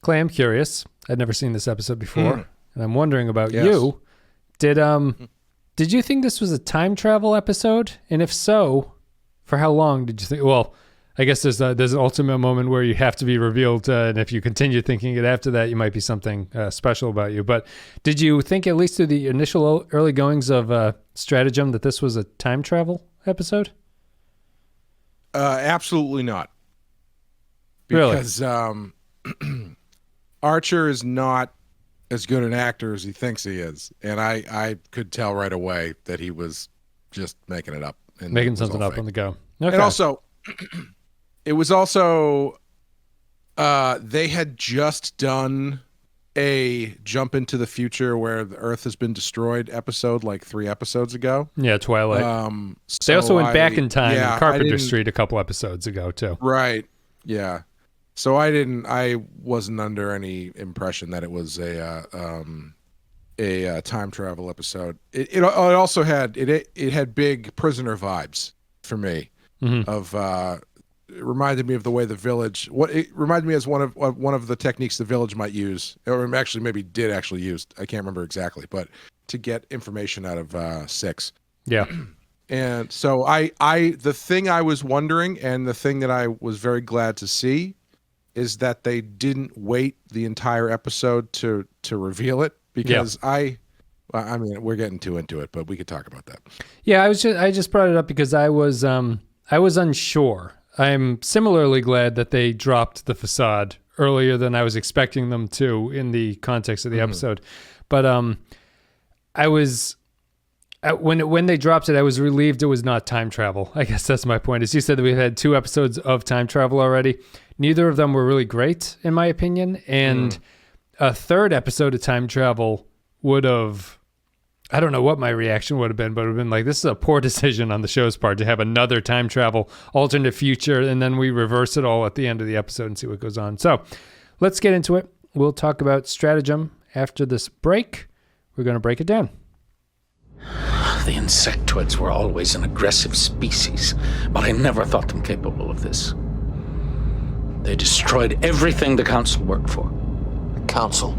Clay, I'm curious. I'd never seen this episode before, and I'm wondering about Yes. you. Did you think this was a time travel episode? And if so, for how long did you think? Well, I guess there's an ultimate moment where you have to be revealed, and if you continue thinking it after that, you might be something special about you. But did you think, at least through the initial early goings of Stratagem, that this was a time travel episode? Absolutely not. Really? Because Archer is not as good an actor as he thinks he is, and I could tell right away that he was just making it up. And Making something up on the go. Okay. And also, it was also, they had just done a jump into the future where the Earth has been destroyed episode like 3 episodes ago. Yeah, Twilight. They So also went back in time in Carpenter I didn't- Street a couple episodes ago, too. Right. Yeah. So I wasn't under any impression that it was a time travel episode. It also had big Prisoner vibes for me. Mm-hmm. It reminded me of the way the Village. It reminded me as one of the techniques the Village might use, or actually maybe did actually use. I can't remember exactly, but to get information out of 6. Yeah. And so the thing I was wondering, and the thing that I was very glad to see, is that they didn't wait the entire episode to reveal it, because I mean, we're getting too into it, but we could talk about that. Yeah, I just brought it up because I was unsure. I'm similarly glad that they dropped the facade earlier than I was expecting them to in the context of the episode. But I was when they dropped it, I was relieved it was not time travel. I guess that's my point. As you said, that we've had 2 episodes of time travel already. Neither of them were really great, in my opinion. And a 3rd episode of time travel would have, I don't know what my reaction would have been, but it would have been like, this is a poor decision on the show's part to have another time travel alternate future, and then we reverse it all at the end of the episode and see what goes on. So let's get into it. We'll talk about Stratagem after this break. We're going to break it down. The insectoids were always an aggressive species, but I never thought them capable of this. They destroyed everything the Council worked for. The Council?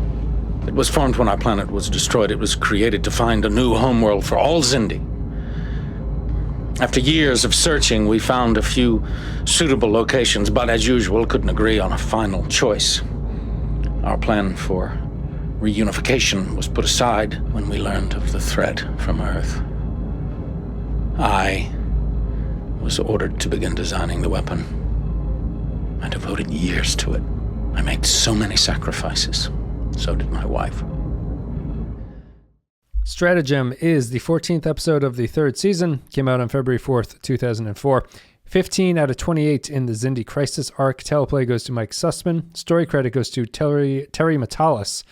It was formed when our planet was destroyed. It was created to find a new homeworld for all Xindi. After years of searching, we found a few suitable locations, but as usual, couldn't agree on a final choice. Our plan for reunification was put aside when we learned of the threat from Earth. I was ordered to begin designing the weapon. I devoted years to it. I made so many sacrifices. So did my wife. Stratagem is the 14th episode of the 3rd season. Came out on February 4th, 2004. 15 out of 28 in the Xindi Crisis arc. Teleplay goes to Mike Sussman. Story credit goes to Terry Matalas.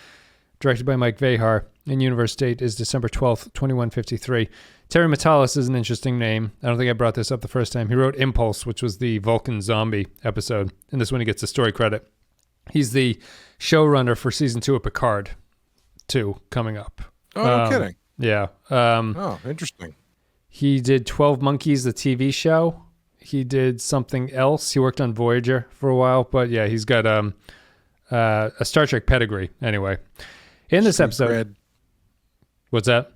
Directed by Mike Vehar. And universe date is December 12th, 2153. Terry Matalas is an interesting name. I don't think I brought this up the first time. He wrote Impulse, which was the Vulcan zombie episode. And this one he gets the story credit. He's the showrunner for season 2 of Picard 2 coming up. Oh, no kidding. Yeah. Oh, interesting. He did 12 Monkeys, the TV show. He did something else. He worked on Voyager for a while, but yeah, he's got a Star Trek pedigree anyway. In this episode, cred. What's that?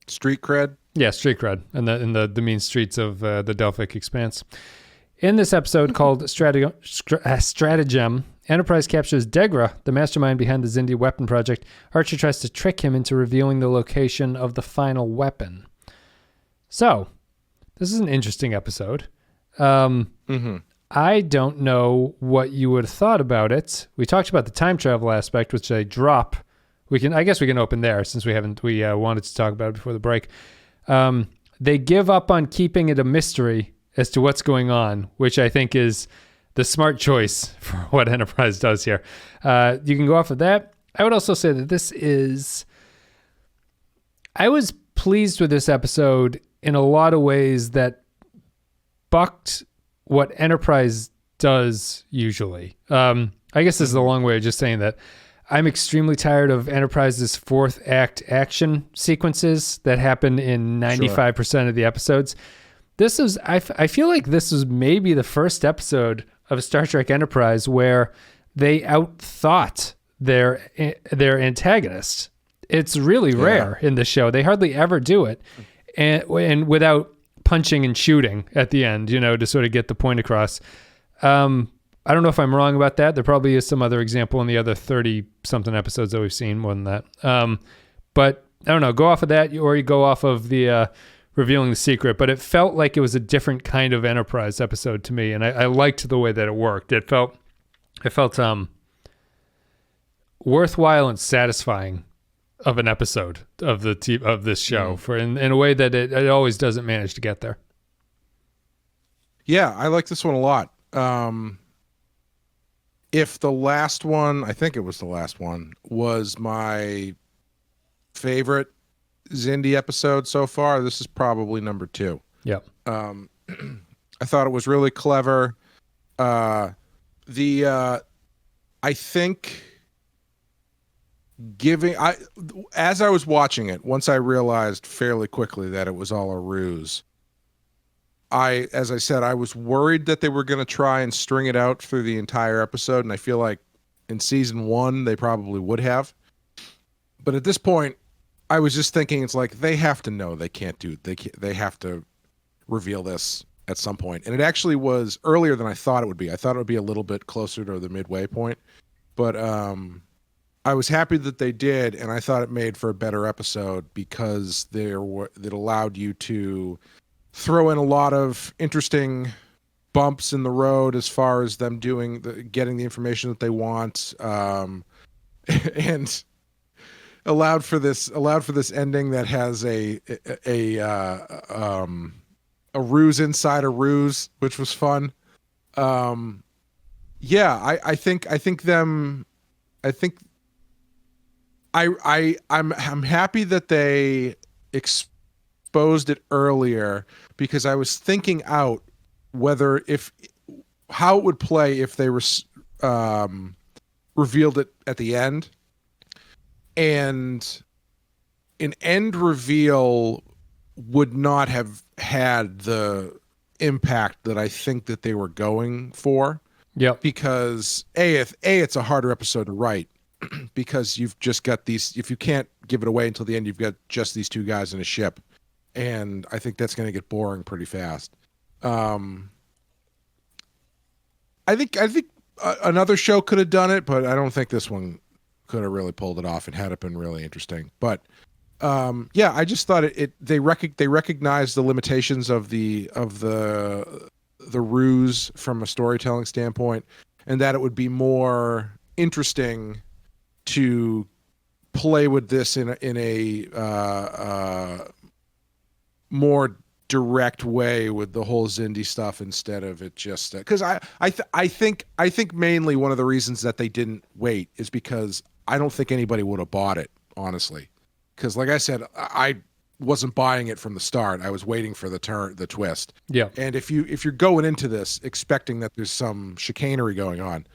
Street cred. Yeah, street cred, and the mean streets of the Delphic Expanse. In this episode called Stratagem, Enterprise captures Degra, the mastermind behind the Xindi weapon project. Archer tries to trick him into revealing the location of the final weapon. So, this is an interesting episode. I don't know what you would have thought about it. We talked about the time travel aspect, which they drop. I guess we can open there since we wanted to talk about it before the break. They give up on keeping it a mystery as to what's going on, which I think is the smart choice for what Enterprise does here. You can go off of that. I would also say that I was pleased with this episode in a lot of ways that bucked what Enterprise does usually. I guess this is a long way of just saying that I'm extremely tired of Enterprise's 4th act action sequences that happen in 95% of the episodes. I feel like this was maybe the first episode of Star Trek Enterprise where they outthought their antagonist. It's really rare in the show. They hardly ever do it, and without punching and shooting at the end, to sort of get the point across. I don't know if I'm wrong about that. There probably is some other example in the other 30-something episodes that we've seen, more than that. But I don't know. Go off of that, or you go off of the revealing the secret. But it felt like it was a different kind of Enterprise episode to me, and I liked the way that it worked. It felt worthwhile and satisfying of an episode of this show in a way that it always doesn't manage to get there. Yeah, I like this one a lot. If the last one, I think it was the last one, was my favorite Xindi episode so far, this is probably number 2. Yeah. I thought it was really clever. I think as I was watching it, once I realized fairly quickly that it was all a ruse, as I said, I was worried that they were going to try and string it out through the entire episode, and I feel like in season 1 they probably would have. But at this point, I was just thinking, it's like they have to know they have to reveal this at some point. And it actually was earlier than I thought it would be. I thought it would be a little bit closer to the midway point, but I was happy that they did, and I thought it made for a better episode because it allowed you to throw in a lot of interesting bumps in the road as far as them getting the information that they want, and allowed for this ending that has a ruse inside a ruse, which was fun. I'm happy that they exposed it earlier, because I was thinking out how it would play if they revealed it at the end. And an end reveal would not have had the impact that I think that they were going for. Yeah. Because it's a harder episode to write, because you've just got these, if you can't give it away until the end, you've got just these two guys in a ship. And I think that's going to get boring pretty fast. I think another show could have done it, but I don't think this one could have really pulled it off and had it been really interesting. But I just thought they recognized the limitations of the ruse from a storytelling standpoint, and that it would be more interesting to play with this in a more direct way with the whole Xindi stuff, instead of it just because I think mainly one of the reasons that they didn't wait is because I don't think anybody would have bought it, honestly, because like I said, I wasn't buying it from the start. I was waiting for the twist. Yeah. And if you're going into this expecting that there's some chicanery going on,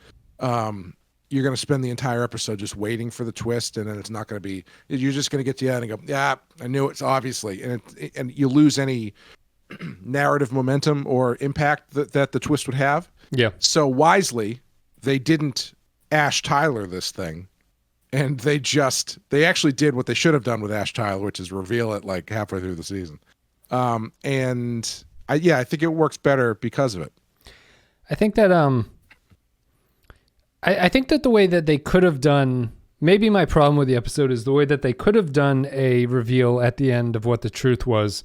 you're going to spend the entire episode just waiting for the twist, and then it's not going to be. You're just going to get to the end and go, "Yeah, I knew it's obviously," and you lose any narrative momentum or impact that the twist would have. Yeah. So wisely, they didn't Ash Tyler this thing, and they actually did what they should have done with Ash Tyler, which is reveal it like halfway through the season. I think it works better because of it. I think that I think that the way that they could have done, maybe my problem with the episode is the way that they could have done a reveal at the end of what the truth was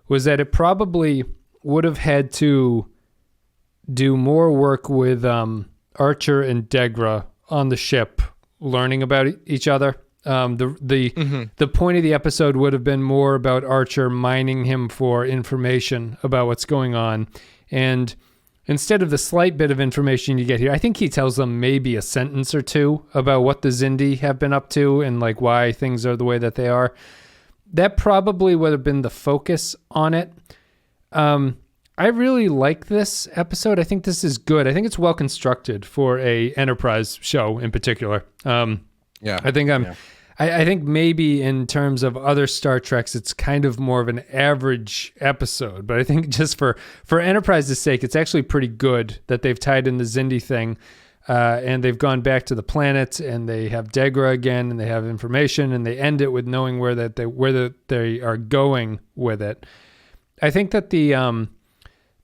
that it probably would have had to do more work with Archer and Degra on the ship, learning about each other. The point of the episode would have been more about Archer mining him for information about what's going on, and instead of the slight bit of information you get here, I think he tells them maybe a sentence or two about what the Xindi have been up to and like why things are the way that they are. That probably would have been the focus on it. I really like this episode. I think this is good. I think it's well constructed for a Enterprise show in particular. I think maybe in terms of other Star Treks, it's kind of more of an average episode. But I think just for Enterprise's sake, it's actually pretty good that they've tied in the Xindi thing. and they've gone back to the planet, and they have Degra again, and they have information, and they end it with knowing where they are going with it. I think that the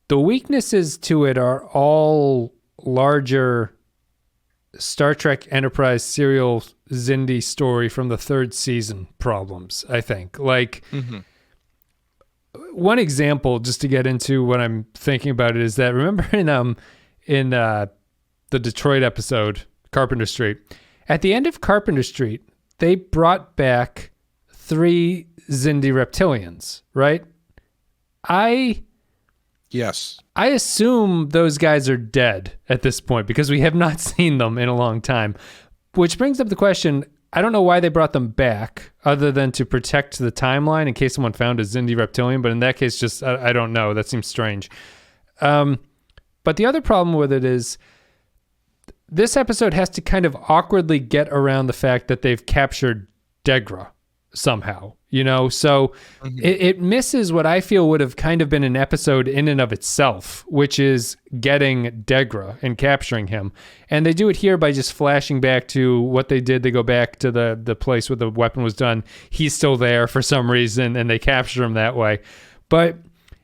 weaknesses to it are all larger Star Trek Enterprise serial Xindi story from the third season problems, I think. Like, one example, just to get into what I'm thinking about it, is that, remember in the Detroit episode, Carpenter Street, at the end of Carpenter Street, they brought back 3 Xindi reptilians, right? Yes. I assume those guys are dead at this point because we have not seen them in a long time. Which brings up the question, I don't know why they brought them back other than to protect the timeline in case someone found a Xindi reptilian, but in that case, just, I don't know. That seems strange. But the other problem with it is this episode has to kind of awkwardly get around the fact that they've captured Degra somehow, so it misses what I feel would have kind of been an episode in and of itself, which is getting Degra and capturing him. And they do it here by just flashing back to what they did. They go back to the place where the weapon was done. He's still there for some reason, and they capture him that way. But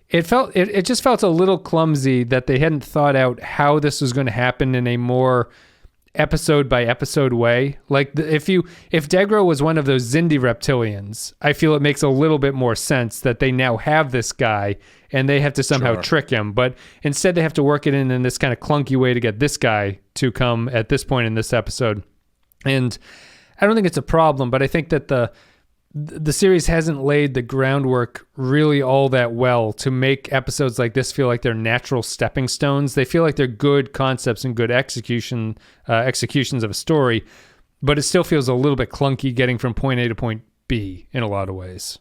it just felt a little clumsy that they hadn't thought out how this was going to happen in a more episode by episode way. Like, if Degra was one of those Xindi reptilians, I feel it makes a little bit more sense that they now have this guy and they have to somehow trick him. But instead they have to work it in this kind of clunky way to get this guy to come at this point in this episode. And I don't think it's a problem, but I think that the series hasn't laid the groundwork really all that well to make episodes like this feel like they're natural stepping stones. They feel like they're good concepts and good executions of a story, but it still feels a little bit clunky getting from point A to point B in a lot of ways.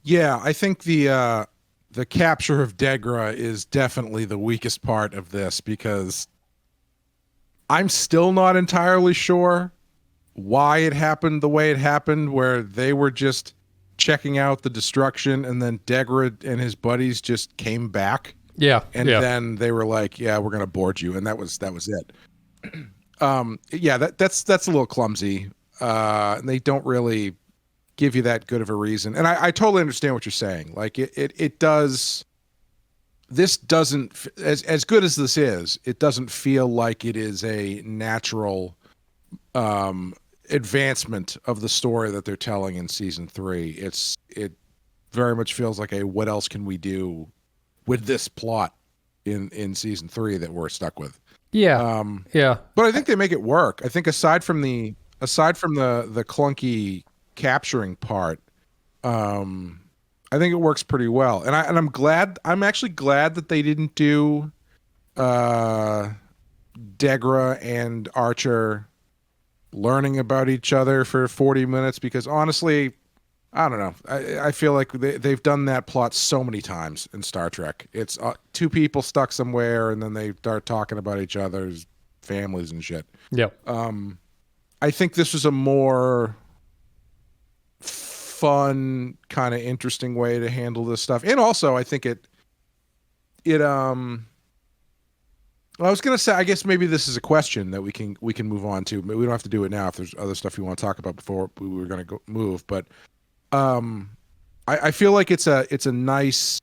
Yeah, I think the capture of Degra is definitely the weakest part of this, because I'm still not entirely sure why it happened the way it happened, where they were just checking out the destruction and then Degra and his buddies just came back. Yeah. And then they were like, yeah, we're going to board you. And that was it. That's a little clumsy. And they don't really give you that good of a reason. And I totally understand what you're saying. Like it does. This doesn't, as good as this is, it doesn't feel like it is a natural, advancement of the story that they're telling in season 3. It very much feels like what else can we do with this plot in season 3 that we're stuck with. Yeah. But I think they make it work. I think aside from the clunky capturing part, I think it works pretty well. And I'm actually glad that they didn't do Degra and Archer learning about each other for 40 minutes, because honestly, I don't know. I feel like they've done that plot so many times in Star Trek. It's 2 people stuck somewhere and then they start talking about each other's families and shit. Yeah. I think this was a more fun, kind of interesting way to handle this stuff. And also I think I was gonna say, I guess maybe this is a question that we can move on to. But we don't have to do it now if there's other stuff you want to talk about before we were gonna move. But I feel like it's a nice.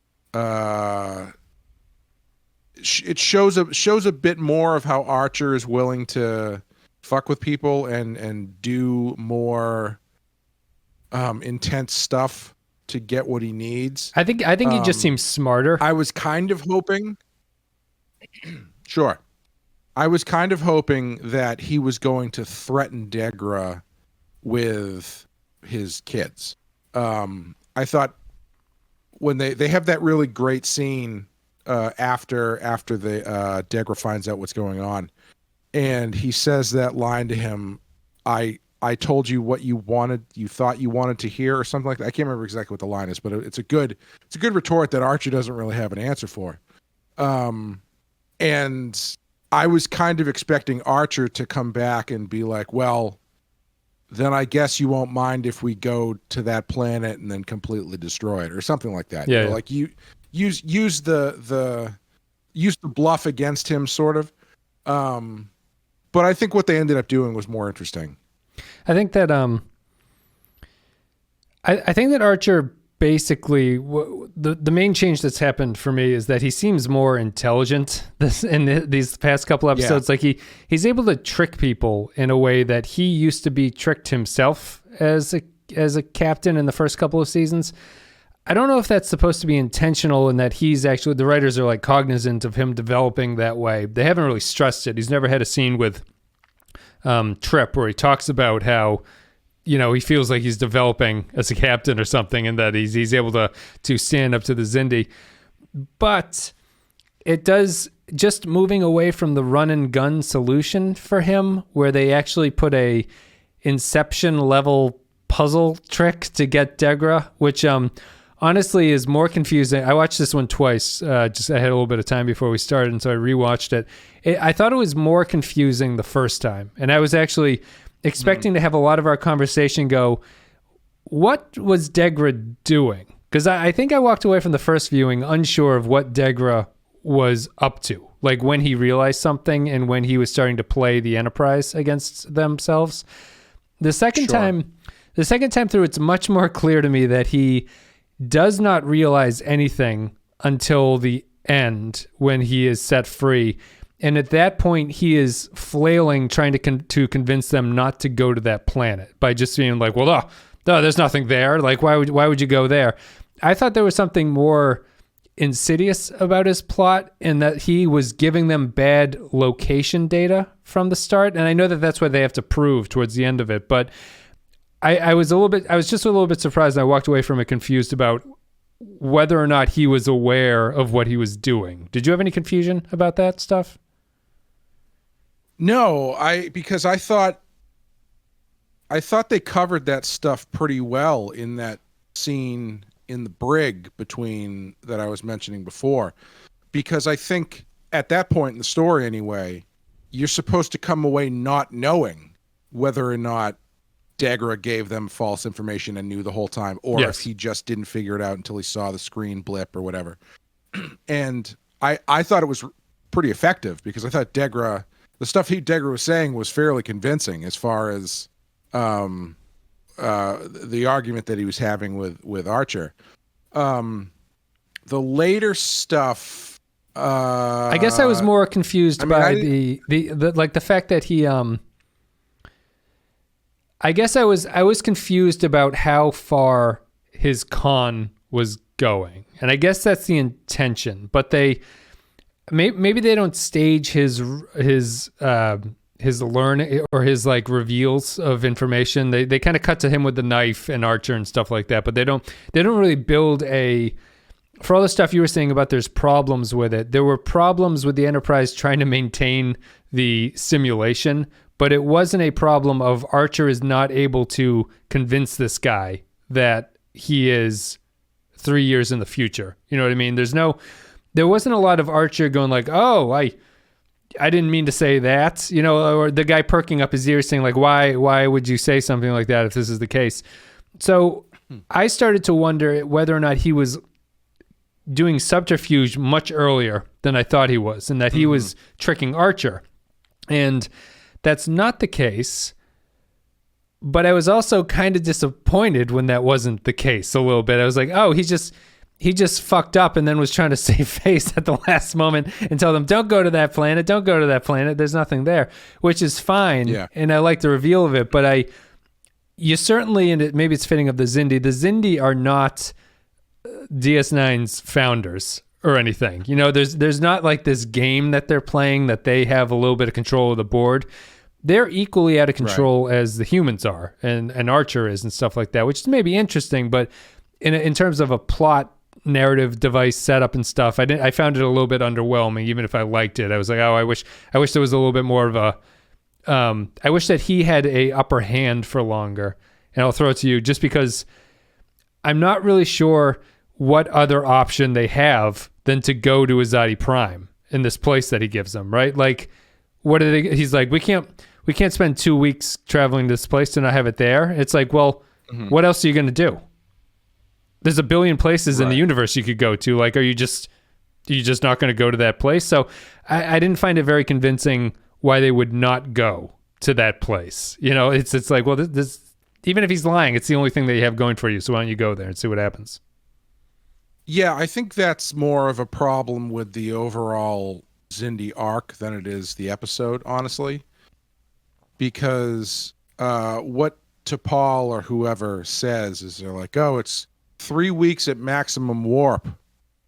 It shows a bit more of how Archer is willing to fuck with people and do more intense stuff to get what he needs. I think he just seems smarter. I was kind of hoping. Sure. I was kind of hoping that he was going to threaten Degra with his kids. I thought when they have that really great scene after the Degra finds out what's going on, and he says that line to him, I told you what you thought you wanted to hear, or something like that. I can't remember exactly what the line is, but it's a good retort that Archer doesn't really have an answer for. And I was kind of expecting Archer to come back and be like, well, then I guess you won't mind if we go to that planet and then completely destroy it, or something like that. Yeah, you know, like use the bluff against him, sort of. But I think what they ended up doing was more interesting. I think that I think that Archer basically the main change that's happened for me is that he seems more intelligent in these past couple episodes. Yeah. Like he's able to trick people in a way that he used to be tricked himself as a captain in the first couple of seasons. I don't know if that's supposed to be intentional and that he's actually, the writers are like cognizant of him developing that way. They haven't really stressed it. He's never had a scene with Trip where he talks about how, you know, he feels like he's developing as a captain or something, and that he's able to stand up to the Xindi. But it does, just moving away from the run and gun solution for him, where they actually put a Inception level puzzle trick to get Degra, which honestly is more confusing. I watched this one twice. I had a little bit of time before we started, and so I rewatched it. I thought it was more confusing the first time, and I was actually expecting to have a lot of our conversation go, what was Degra doing? Because I think I walked away from the first viewing unsure of what Degra was up to, like when he realized something and when he was starting to play the Enterprise against themselves. The second time through, it's much more clear to me that he does not realize anything until the end when he is set free. And at that point, he is flailing, trying to convince them not to go to that planet by just being like, well, no, there's nothing there. Like, why would you go there? I thought there was something more insidious about his plot, in that he was giving them bad location data from the start. And I know that that's what they have to prove towards the end of it. But I was just a little bit surprised. And I walked away from it confused about whether or not he was aware of what he was doing. Did you have any confusion about that stuff? No, because I thought they covered that stuff pretty well in that scene in the brig that I was mentioning before. Because I think at that point in the story anyway, you're supposed to come away not knowing whether or not Degra gave them false information and knew the whole time, or if he just didn't figure it out until he saw the screen blip or whatever. And I thought it was pretty effective, because I thought the stuff Degra was saying was fairly convincing as far as the argument that he was having with Archer. The later stuff, I guess I was more confused by the fact that he I guess I was confused about how far his con was going, and I guess that's the intention. But maybe they don't stage his learn or his like reveals of information. They kind of cut to him with the knife and Archer and stuff like that, but they don't really build for all the stuff you were saying about there's problems with it. There were problems with the Enterprise trying to maintain the simulation, but it wasn't a problem of Archer is not able to convince this guy that he is 3 years in the future. You know what I mean? There wasn't a lot of Archer going like, oh, I didn't mean to say that, you know, or the guy perking up his ears saying like, why would you say something like that if this is the case? So I started to wonder whether or not he was doing subterfuge much earlier than I thought he was, and that he was tricking Archer. And that's not the case. But I was also kind of disappointed when that wasn't the case a little bit. I was like, oh, he just fucked up and then was trying to save face at the last moment and tell them, don't go to that planet. Don't go to that planet. There's nothing there, which is fine. Yeah. And I like the reveal of it, but you certainly, and maybe it's fitting of the Xindi. The Xindi are not DS9's founders or anything. You know, there's not like this game that they're playing that they have a little bit of control of the board. They're equally out of control as the humans are, and Archer is, and stuff like that, which is maybe interesting, but in terms of a plot narrative device setup and stuff, I found it a little bit underwhelming. Even if I liked it, I was like, oh, I wish there was a little bit more of a I wish that he had a upper hand for longer. And I'll throw it to you, just because I'm not really sure what other option they have than to go to Azadi Prime in this place that he gives them, right? Like, what are they? He's like, we can't spend 2 weeks traveling to this place to not have it there. It's like, well, what else are you going to do? There's a billion places in the universe you could go to. Like, are you just you're just not going to go to that place. So I didn't find it very convincing why they would not go to that place. You know, it's like, well, this even if he's lying, it's the only thing that you have going for you. So why don't you go there and see what happens? Yeah, I think that's more of a problem with the overall Xindi arc than it is the episode, honestly. Because what T'Pol or whoever says is they're like, oh, it's 3 weeks at maximum warp.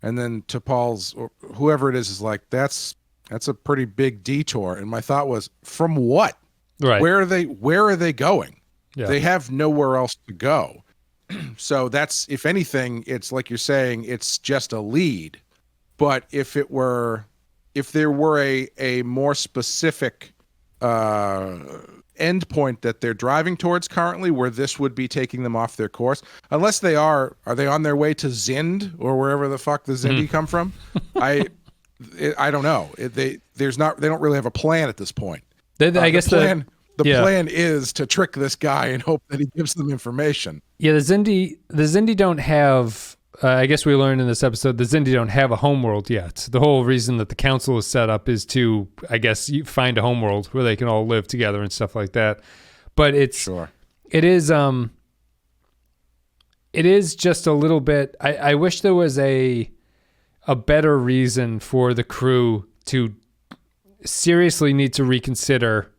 And then T'Pol's, or whoever it is like, that's a pretty big detour. And my thought was, from what? Right. Where are they going? Yeah. They have nowhere else to go. So that's, if anything, it's like you're saying, it's just a lead. But if there were a more specific end point that they're driving towards currently, where this would be taking them off their course, unless they are they on their way to Zind or wherever the fuck the Xindi come from? I don't know. They don't really have a plan at this point. I guess the plan is to trick this guy and hope that he gives them information. Yeah, the Xindi don't have. I guess we learned in this episode the Xindi don't have a homeworld yet. The whole reason that the council is set up is to, I guess, find a homeworld where they can all live together and stuff like that. But it is just a little bit. I wish there was a better reason for the crew to seriously need to reconsider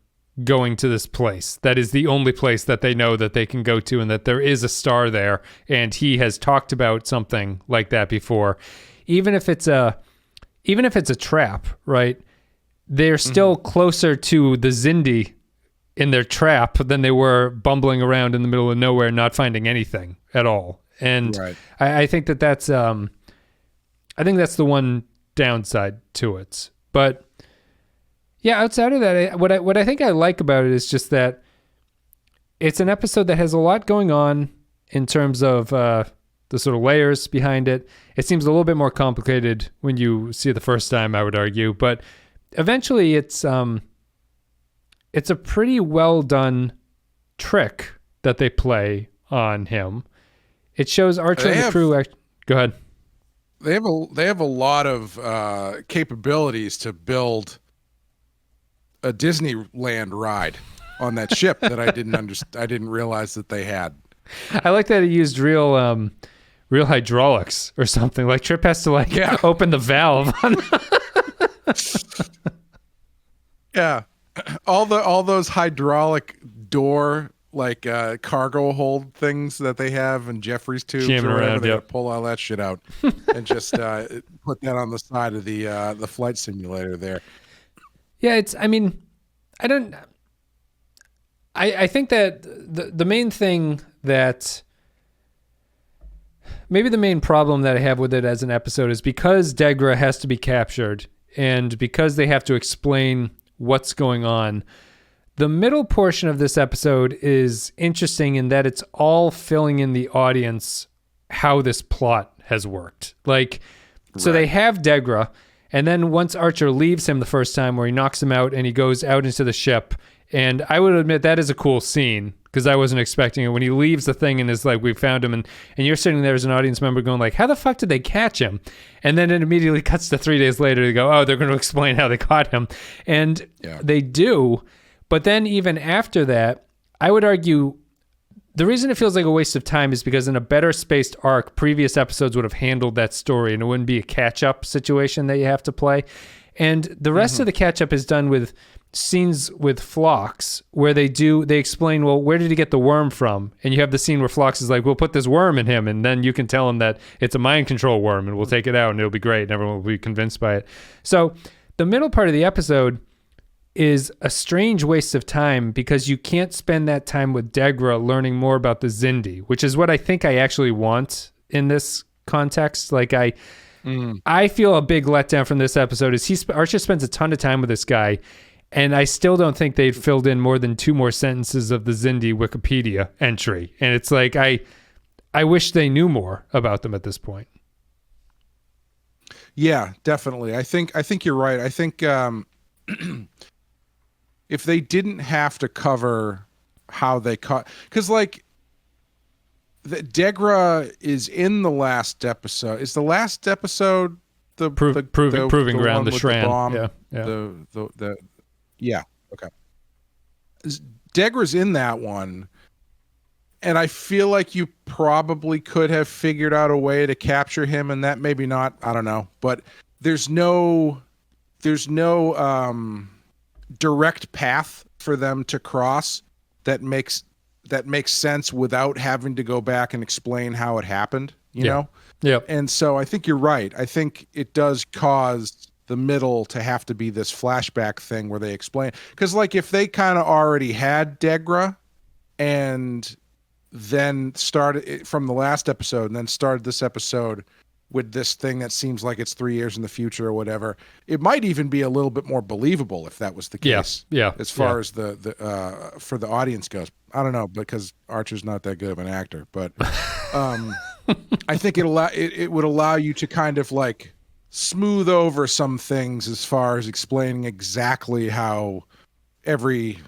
going to this place. That is the only place that they know that they can go to, and that there is a star there, and he has talked about something like that before. Even if it's a trap, right? They're still closer to the Xindi in their trap than they were bumbling around in the middle of nowhere not finding anything at all. And right. I think that's the one downside to it. But yeah, outside of that, what I think I like about it is just that it's an episode that has a lot going on in terms of the sort of layers behind it. It seems a little bit more complicated when you see it the first time, I would argue, but eventually it's a pretty well done trick that they play on him. It shows Archer and the crew. Go ahead. They have a lot of capabilities to build a Disneyland ride on that ship that I didn't realize that they had. I like that he used real hydraulics or something. Like Trip has to open the valve. Yeah, all those hydraulic door cargo hold things that they have in Jeffrey's tubes or whatever. They pull all that shit out and just put that on the side of the flight simulator there. Yeah, I think that the main thing that, maybe the main problem that I have with it as an episode is because Degra has to be captured and because they have to explain what's going on. The middle portion of this episode is interesting in that it's all filling in the audience how this plot has worked. So they have Degra, and then once Archer leaves him the first time, where he knocks him out and he goes out into the ship, and I would admit that is a cool scene because I wasn't expecting it. When he leaves the thing and is like, we found him, and you're sitting there as an audience member going like, how the fuck did they catch him? And then it immediately cuts to 3 days later to go, oh, they're going to explain how they caught him. And they do. But then even after that, I would argue the reason it feels like a waste of time is because in a better spaced arc, previous episodes would have handled that story and it wouldn't be a catch-up situation that you have to play. And the rest of the catch-up is done with scenes with Phlox where they explain, well, where did he get the worm from? And you have the scene where Phlox is like, we'll put this worm in him, and then you can tell him that it's a mind control worm and we'll take it out and it'll be great and everyone will be convinced by it. So the middle part of the episode is a strange waste of time because you can't spend that time with Degra learning more about the Xindi, which is what I think I actually want in this context. I feel a big letdown from this episode is Archer spends a ton of time with this guy, and I still don't think they've filled in more than 2 more sentences of the Xindi Wikipedia entry. And it's like, I wish they knew more about them at this point. Yeah, definitely. I think you're right. I think if they didn't have to cover how they caught, because Degra is in the last episode. Is the last episode proving ground, one the with Shran. bomb? Yeah. Yeah. Okay. Degra's in that one, and I feel like you probably could have figured out a way to capture him, and that maybe not. I don't know, but there's no direct path for them to cross that makes sense without having to go back and explain how it happened. You know. Yeah. And so I think you're right. I think it does cause the middle to have to be this flashback thing where they explain, because like if they kind of already had Degra and then started it from the last episode and then started this episode with this thing that seems like it's 3 years in the future or whatever, it might even be a little bit more believable if that was the case. Yeah. As far as the for the audience goes, I don't know, because Archer's not that good of an actor, but I think it would allow you to kind of like smooth over some things as far as explaining exactly how every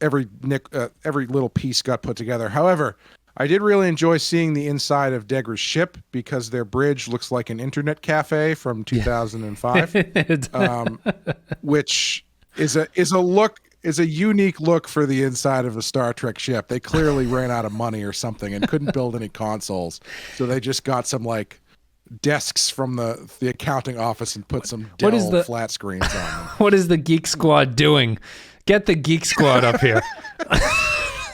little piece got put together. However, I did really enjoy seeing the inside of Degra's ship because their bridge looks like an internet cafe from 2005, which is a unique look for the inside of a Star Trek ship. They clearly ran out of money or something and couldn't build any consoles, so they just got some like desks from the accounting office and put some Dell flat screens on them. What is the Geek Squad doing? Get the Geek Squad up here.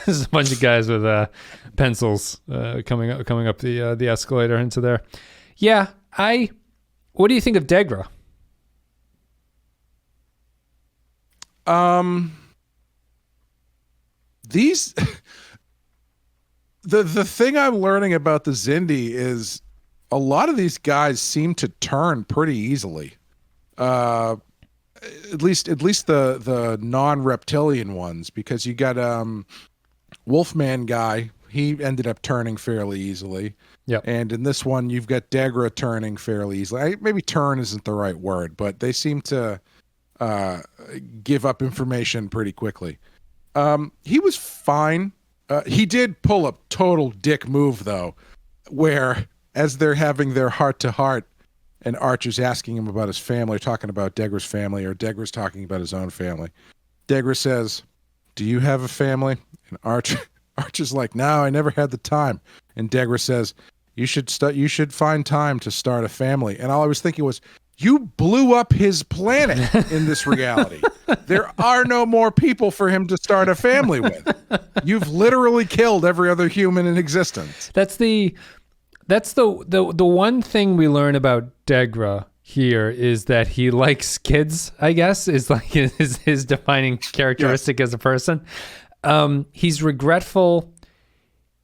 There's a bunch of guys with pencils coming up the escalator into there. Yeah, what do you think of Degra? These the thing I'm learning about the Xindi is a lot of these guys seem to turn pretty easily. At least the non-reptilian ones, because you got Wolfman guy, he ended up turning fairly easily. Yeah. And in this one you've got Degra turning fairly easily. Maybe turn isn't the right word, but they seem to give up information pretty quickly. He was fine. He did pull a total dick move though, where as they're having their heart-to-heart and Archer's asking him about his family, talking about Degra's family, or Degra's talking about his own family. Degra says, "Do you have a family?" And Archer's like, "No, I never had the time." And Degra says, You should find time to start a family." And all I was thinking was, you blew up his planet in this reality. There are no more people for him to start a family with. You've literally killed every other human in existence. That's the one thing we learn about Degra here is that he likes kids, I guess, is like his defining characteristic as a person. He's regretful.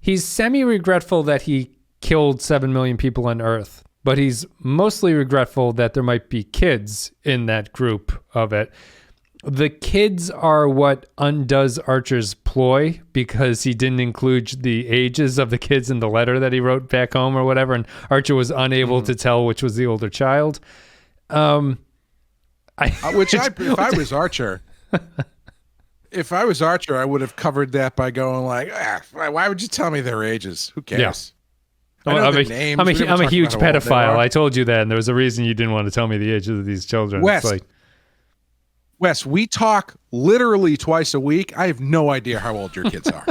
He's semi-regretful that he killed 7 million people on Earth, but he's mostly regretful that there might be kids in that group of it. The kids are what undoes Archer's ploy, because he didn't include the ages of the kids in the letter that he wrote back home or whatever, and Archer was unable to tell which was the older child. If I was Archer, I would have covered that by going like, why would you tell me their ages? Who cares? Yeah. I'm a huge pedophile. I told you that, and there was a reason you didn't want to tell me the ages of these children. Wes, we talk literally twice a week. I have no idea how old your kids are.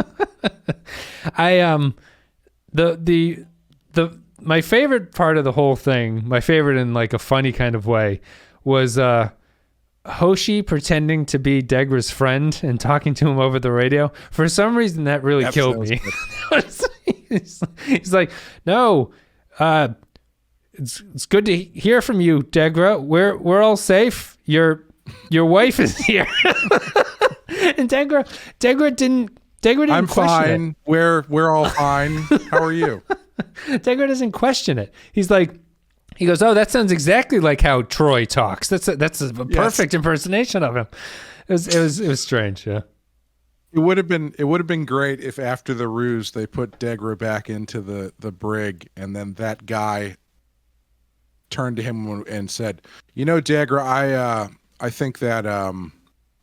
My favorite part of the whole thing, my favorite in like a funny kind of way, was Hoshi pretending to be Degra's friend and talking to him over the radio. For some reason, that really killed me. He's like, "No, it's good to hear from you, Degra. We're all safe. Your wife is here." And Degra didn't I'm question fine. We're all fine. How are you? Degra doesn't question it. He goes, "Oh, that sounds exactly like how Troy talks. That's a perfect impersonation of him." It was strange. Yeah. It would have been great if after the ruse they put Degra back into the brig, and then that guy turned to him and said, "You know, Degra, I think that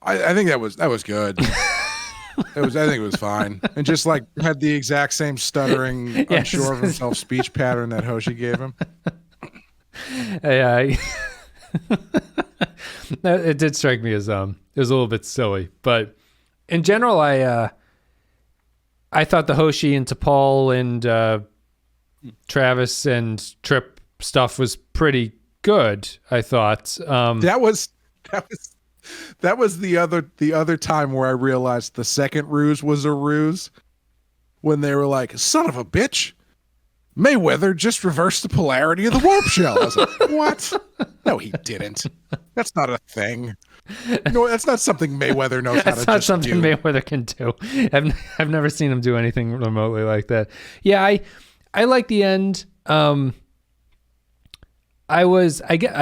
I think that was good." I think it was fine, and just like had the exact same stuttering, unsure of himself speech pattern that Hoshi gave him. I it did strike me as it was a little bit silly, but in general, I thought the Hoshi and T'Pol and Travis and Trip stuff was pretty good. I thought that was the other time where I realized the second ruse was a ruse, when they were like, "Son of a bitch, Mayweather just reversed the polarity of the warp shell." I was like, "What? No, he didn't. That's not a thing. No, that's not something Mayweather knows how to do." That's not something Mayweather can do. I've never seen him do anything remotely like that. Yeah, I like the end. I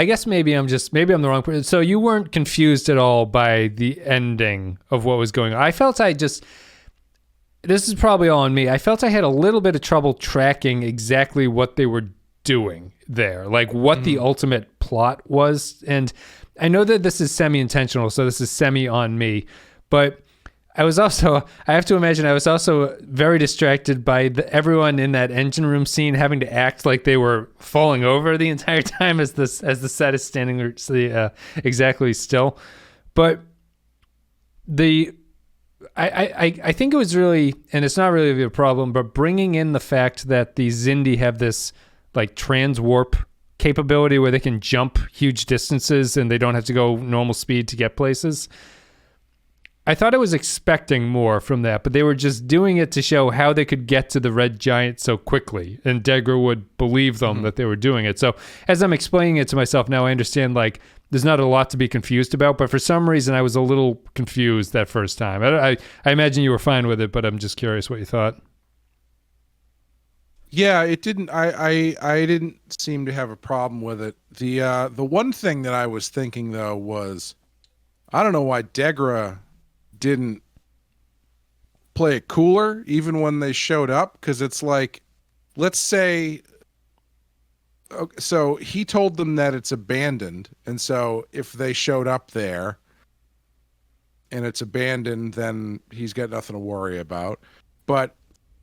guess maybe I'm the wrong person. So you weren't confused at all by the ending of what was going on. I felt this is probably all on me. I felt I had a little bit of trouble tracking exactly what they were doing there, like what the ultimate plot was. And I know that this is semi-intentional, so this is semi on me, but I have to imagine I was also very distracted by everyone in that engine room scene having to act like they were falling over the entire time as the set is standing exactly still. But I think it was really, and it's not really a problem, but bringing in the fact that the Xindi have this like trans-warp capability where they can jump huge distances and they don't have to go normal speed to get places. I thought I was expecting more from that, but they were just doing it to show how they could get to the red giant so quickly, and Degra would believe them that they were doing it. So as I'm explaining it to myself now, I understand like there's not a lot to be confused about, but for some reason I was a little confused that first time. I imagine you were fine with it, but I'm just curious what you thought. Yeah, it didn't. I didn't seem to have a problem with it. The one thing that I was thinking though was, I don't know why Degra didn't play it cooler even when they showed up, because it's like, let's say, so he told them that it's abandoned, and so if they showed up there and it's abandoned, then he's got nothing to worry about. But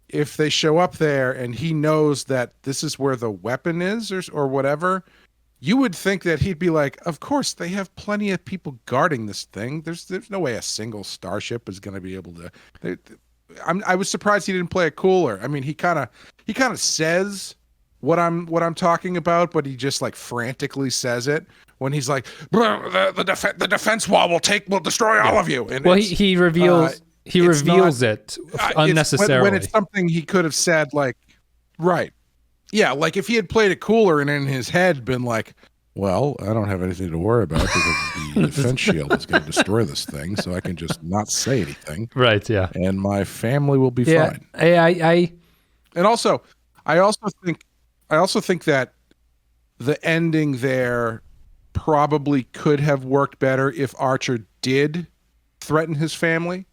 if they show up there and he knows that this is where the weapon is or whatever, you would think that he'd be like, of course, they have plenty of people guarding this thing. There's no way a single starship is going to be able to. I was surprised he didn't play it cooler. I mean, he kind of says what I'm talking about, but he just like frantically says it when he's like, the defense wall will destroy all of you. And well, he reveals it unnecessarily when it's something he could have said, like, right. Yeah, like if he had played it cooler and in his head been like, well, I don't have anything to worry about because the defense shield is going to destroy this thing, so I can just not say anything. Right, yeah. And my family will be fine. And also, I also think that the ending there probably could have worked better if Archer did threaten his family,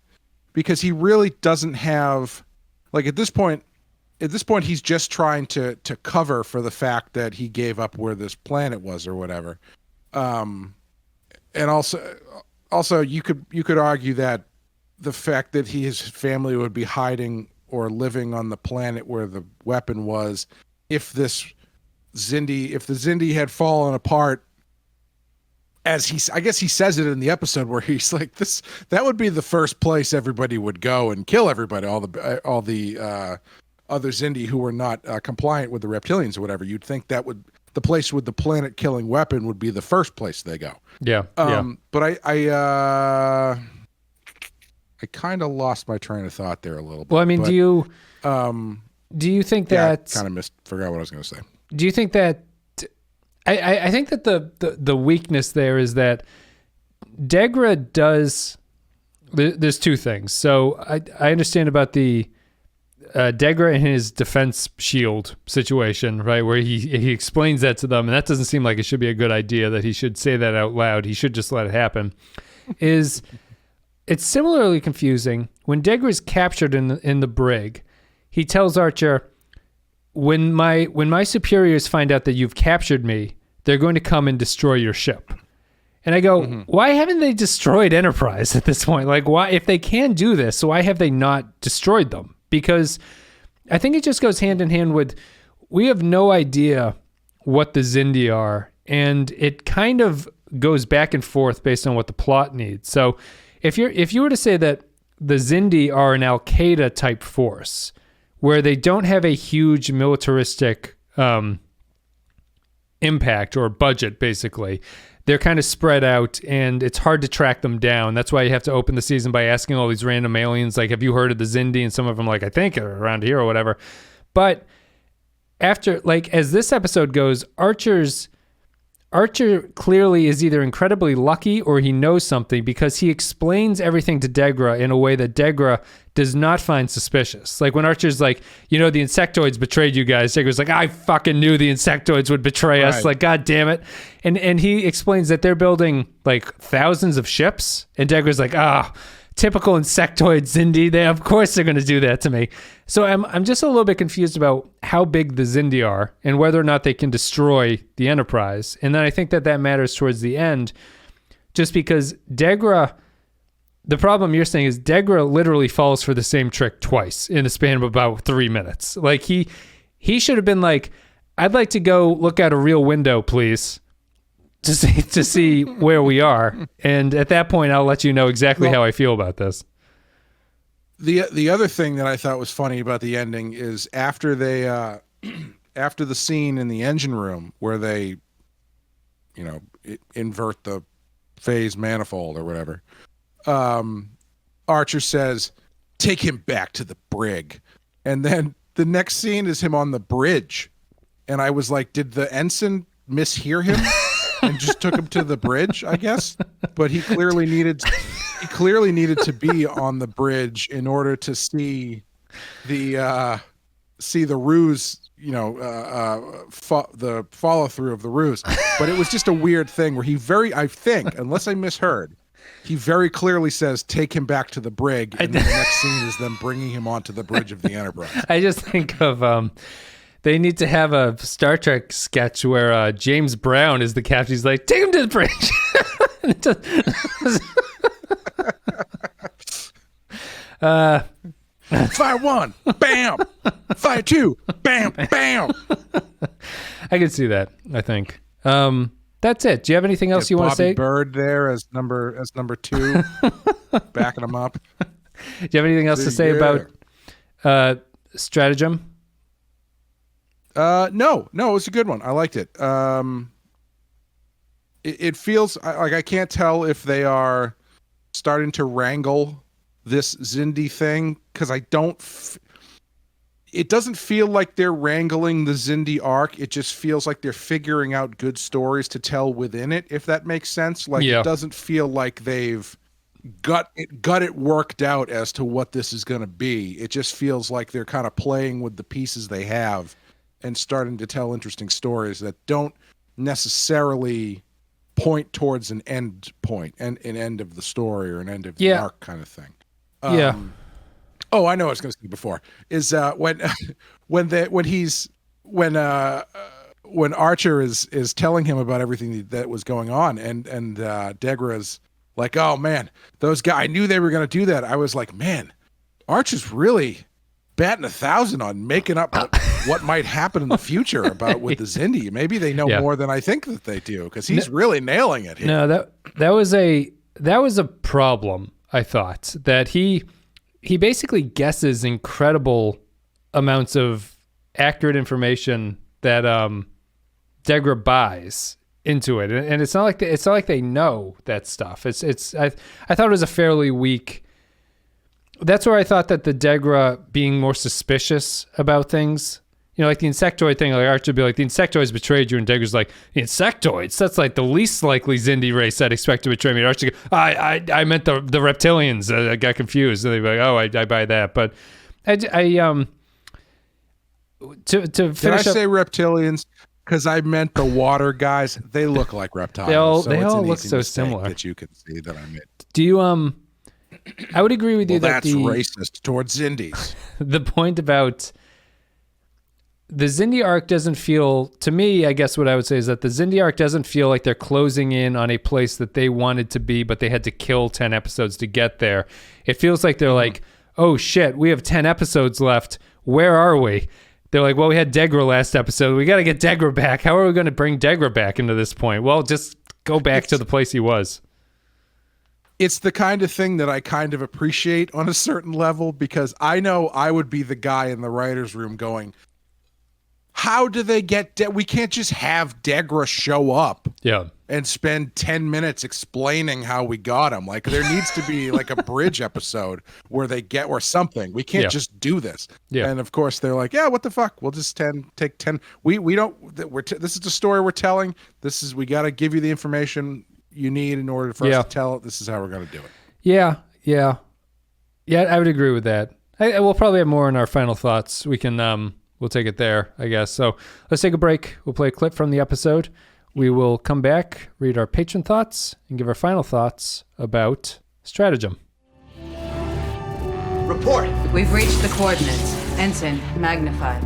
because he really doesn't have, like, at this point, he's just trying to cover for the fact that he gave up where this planet was or whatever. And also you could argue that the fact that his family would be hiding or living on the planet where the weapon was, if the Xindi had fallen apart, I guess he says it in the episode where he's like, that would be the first place everybody would go and kill everybody, all the other Xindi who were not compliant with the reptilians or whatever. You'd think that the place with the planet killing weapon would be the first place they go. Yeah. But I kind of lost my train of thought there a little bit. Well, I mean, do you think that kind of forgot what I was going to say. Do you think that I think that the weakness there is that Degra does, there's two things. So I understand about the Degra and his defense shield situation, right, where he explains that to them, and that doesn't seem like it should be a good idea that he should say that out loud. He should just let it happen. It's similarly confusing when Degra's captured in the brig. He tells Archer, when my superiors find out that you've captured me, they're going to come and destroy your ship. And I go, why haven't they destroyed Enterprise at this point? Like, why, if they can do this, why have they not destroyed them? Because I think it just goes hand in hand with, we have no idea what the Xindi are, and it kind of goes back and forth based on what the plot needs. So if you were to say that the Xindi are an Al-Qaeda type force where they don't have a huge militaristic impact or budget, basically, they're kind of spread out and it's hard to track them down. That's why you have to open the season by asking all these random aliens, like, have you heard of the Xindi? And some of them like, I think are around here or whatever. But after, like, as this episode goes, Archer clearly is either incredibly lucky or he knows something, because he explains everything to Degra in a way that Degra does not find suspicious. Like when Archer's like, the Insectoids betrayed you guys. Degra's like, I fucking knew the Insectoids would betray us. Like, God damn it. And he explains that they're building like thousands of ships. And Degra's like, typical Insectoid Xindi. Of course they're going to do that to me. So I'm just a little bit confused about how big the Xindi are and whether or not they can destroy the Enterprise. And then I think that matters towards the end, just because Degra, the problem you're saying is Degra literally falls for the same trick twice in a span of about 3 minutes. Like he should have been like, I'd like to go look out a real window, please, to see where we are. And at that point, I'll let you know exactly how I feel about this. The other thing that I thought was funny about the ending is after they after the scene in the engine room where they invert the phase manifold or whatever, Archer says, take him back to the brig. And then the next scene is him on the bridge. And I was like, did the ensign mishear him and just took him to the bridge, I guess? But he clearly needed to be on the bridge in order to see the ruse, the follow through of the ruse. But it was just a weird thing where I think, unless I misheard, he very clearly says, take him back to the brig. And then the next scene is them bringing him onto the bridge of the Enterprise. I just think of, they need to have a Star Trek sketch where James Brown is the captain. He's like, take him to the bridge. Fire 1, bam. Fire 2, bam, bam. I can see that, I think. That's it. Do you have anything else you want to say? Bobby Bird there as number 2, backing him up. Do you have anything else to say about Stratagem? No, it was a good one. I liked it. It feels like I can't tell if they are starting to wrangle this Xindi thing, because it doesn't feel like they're wrangling the Xindi arc. It just feels like they're figuring out good stories to tell within it, if that makes sense. Like, It doesn't feel like they've got it worked out as to what this is going to be. It just feels like they're kind of playing with the pieces they have and starting to tell interesting stories that don't necessarily point towards an end point and an end of the story or an end of the arc kind of thing. Oh, I know what I was going to say before is when Archer is telling him about everything that was going on, and Degra's like, oh man, those guys, I knew they were going to do that. I was like, man, Archer's really batting 1,000 on making up what might happen in the future with the Xindi. Maybe they know more than I think that they do, because he's really nailing it here. No, that was a problem. I thought that he basically guesses incredible amounts of accurate information that Degra buys into it, and it's not like they know that stuff. I thought it was a fairly weak. That's where I thought that the Degra being more suspicious about things, like the Insectoid thing, like Archer would be like, the Insectoids betrayed you, and Degra's like, the Insectoids? That's like the least likely Xindi race I'd expect to betray me. And Archer goes, I meant the reptilians. I got confused. And they'd be like, oh, I buy that. But to finish Did I up, say reptilians? Because I meant the water guys. They look like reptiles. They all look so similar. That you can see that I meant. Do you I would agree with you that that's racist towards Xindis. The point about the Xindi arc doesn't feel, to me, I guess what I would say is that the Xindi arc doesn't feel like they're closing in on a place that they wanted to be, but they had to kill 10 episodes to get there. It feels like they're like, oh shit, we have 10 episodes left. Where are we? they're like, well, we had Degra last episode. We got to get Degra back. How are we going to bring Degra back into this point? Well, just go back to the place he was. It's the kind of thing that I kind of appreciate on a certain level, because I know I would be the guy in the writer's room going, how do they get we can't just have Degra show up and spend 10 minutes explaining how we got him. Like, there needs to be like a bridge episode where they get, or something. We can't just do this. And of course they're like, yeah, what the fuck? We'll just take 10. We don't, this is the story we're telling. We got to give you the information you need in order for us to tell it. This is how we're going to do it. Yeah, I would agree with that. We'll probably have more in our final thoughts. We can, we'll take it there, I guess. So let's take a break. We'll play a clip from the episode. We will come back, read our patron thoughts, and give our final thoughts about Stratagem. Report. We've reached the coordinates. Ensign, magnified.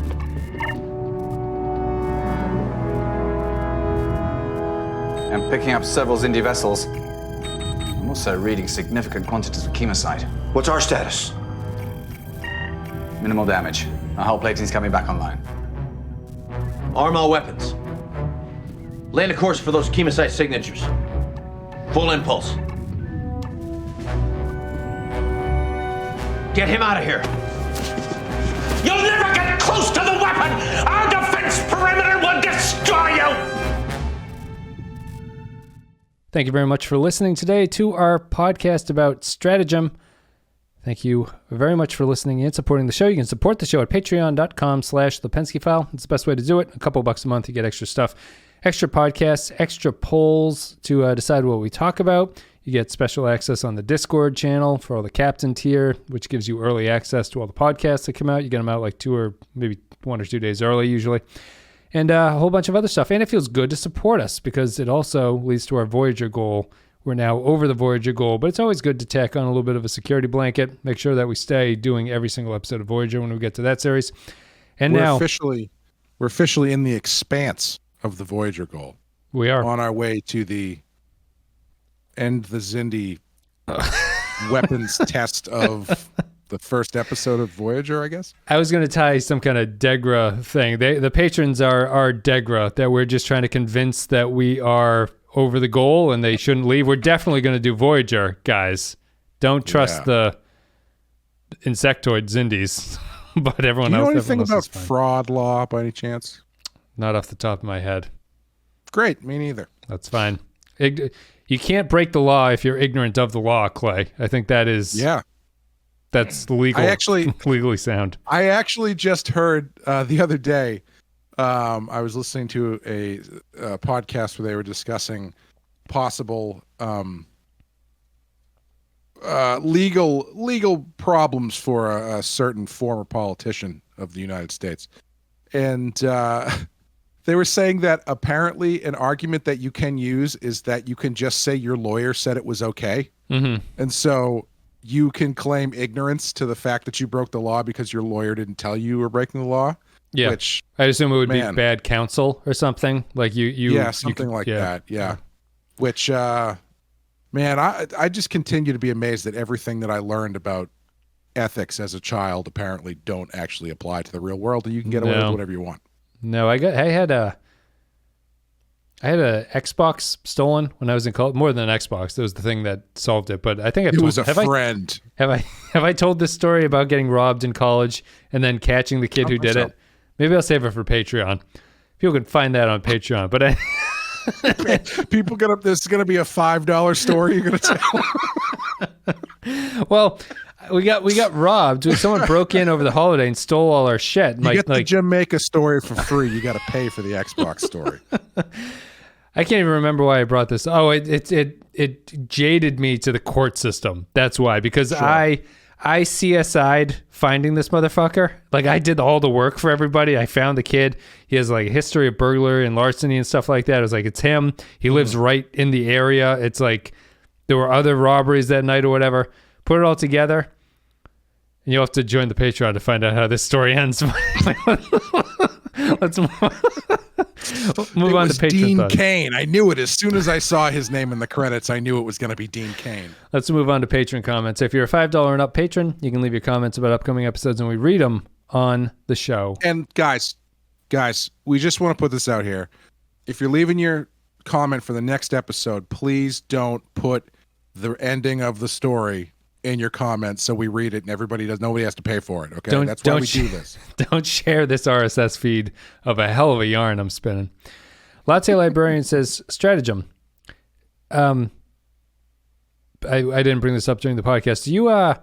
I'm picking up several Xindi vessels. I'm also reading significant quantities of chemosite. What's our status? Minimal damage. Our hull plating's coming back online. Arm all weapons. Land a course for those chemosite signatures. Full impulse. Get him out of here. You'll never get close to the weapon! Our defense perimeter will destroy you! Thank you very much for listening today to our podcast about Stratagem. Thank you very much for listening and supporting the show. You can support the show at patreon.com/thepenskyfile. It's the best way to do it. A couple bucks a month, you get extra stuff, extra podcasts, extra polls to decide what we talk about. You get special access on the Discord channel for all the captain tier, which gives you early access to all the podcasts that come out. You get them out like 2 or maybe 1 or 2 days early usually. And a whole bunch of other stuff. And it feels good to support us because it also leads to our Voyager goal. We're now over the Voyager goal, but it's always good to tack on a little bit of a security blanket, make sure that we stay doing every single episode of Voyager when we get to that series. And we're officially in the expanse of the Voyager goal. We are on our way to the end the Xindi weapons test of the first episode of Voyager, I guess. I was going to tie some kind of Degra thing. The patrons are Degra, that we're just trying to convince that we are over the goal and they shouldn't leave. We're definitely going to do Voyager, guys. Don't trust the Insectoid Xindis, but everyone else. Do you know anything about fraud law by any chance? Not off the top of my head. Great, me neither. That's fine. You can't break the law if you're ignorant of the law, Clay. I think that is... That's legal. Legally sound. I actually just heard the other day. I was listening to a podcast where they were discussing possible legal problems for a certain former politician of the United States, and they were saying that apparently an argument that you can use is that you can just say your lawyer said it was okay, and so you can claim ignorance to the fact that you broke the law because your lawyer didn't tell you were breaking the law. Yeah, which I assume it would be bad counsel or something. Like something like that. Yeah. Which, man, I just continue to be amazed that everything that I learned about ethics as a child apparently don't actually apply to the real world, and you can get away with whatever you want. No, I had a Xbox stolen when I was in college. More than an Xbox, that was the thing that solved it. But I think it was a friend. Have I told this story about getting robbed in college and then catching the kid who did it? Maybe I'll save it for Patreon. People can find that on Patreon. But people this is gonna be a $5 story you're gonna tell. Well, we got robbed. Someone broke in over the holiday and stole all our shit. You get the Jamaica story for free. You got to pay for the Xbox story. I can't even remember why I brought this. Oh, it jaded me to the court system. That's why, because I CSI'd finding this motherfucker. Like, I did all the work for everybody. I found the kid. He has like a history of burglary and larceny and stuff like that. I was like, it's him. He lives right in the area. It's like there were other robberies that night or whatever. Put it all together, and you'll have to join the Patreon to find out how this story ends. Let's move on to Patreon. Dean Cain. I knew it as soon as I saw his name in the credits. I knew it was going to be Dean Cain. Let's move on to Patreon comments. If you're a $5 and up patron, you can leave your comments about upcoming episodes, and we read them on the show. And guys, we just want to put this out here. If you're leaving your comment for the next episode, please don't put the ending of the story in your comments so we read it and nobody has to pay for it. Okay, that's why we do this. Don't share this RSS feed of a hell of a yarn I'm spinning. Latte Librarian says Stratagem. I didn't bring this up during the podcast.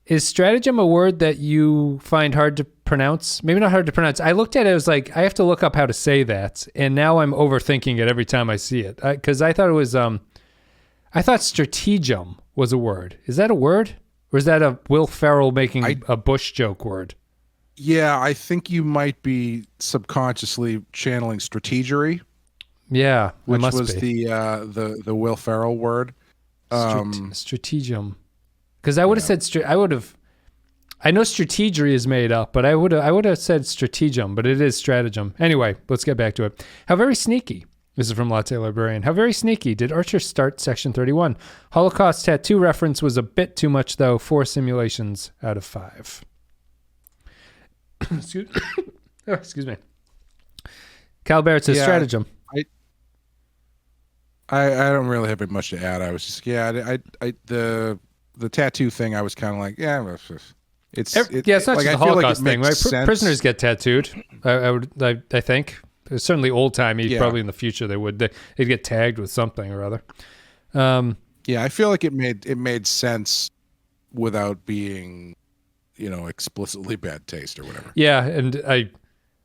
Is stratagem a word that you find hard to pronounce? Maybe not hard to pronounce. I looked at it, I was like, I have to look up how to say that, and now I'm overthinking it every time I see it. Because I thought it was, I thought stratagem was a word. Is that a word? Or is that a Will Ferrell making a Bush joke word? Yeah, I think you might be subconsciously channeling strategery. Yeah, which was the Will Ferrell word. Stratagem. Because I would have said I know strategery is made up, but I would have said stratagem, but it is stratagem. Anyway, let's get back to it. How very sneaky. This is from Latte Librarian. How very sneaky did Archer start Section 31? Holocaust tattoo reference was a bit too much, though. 4 simulations out of 5. Excuse me. Cal Barrett says stratagem. I don't really have much to add. I was just the tattoo thing. I was kind of like, it's not like, just the Holocaust thing, right? Prisoners get tattooed. I think certainly old timey. Yeah. Probably in the future they'd get tagged with something or other. I feel like it made sense without being, explicitly bad taste or whatever. Yeah, and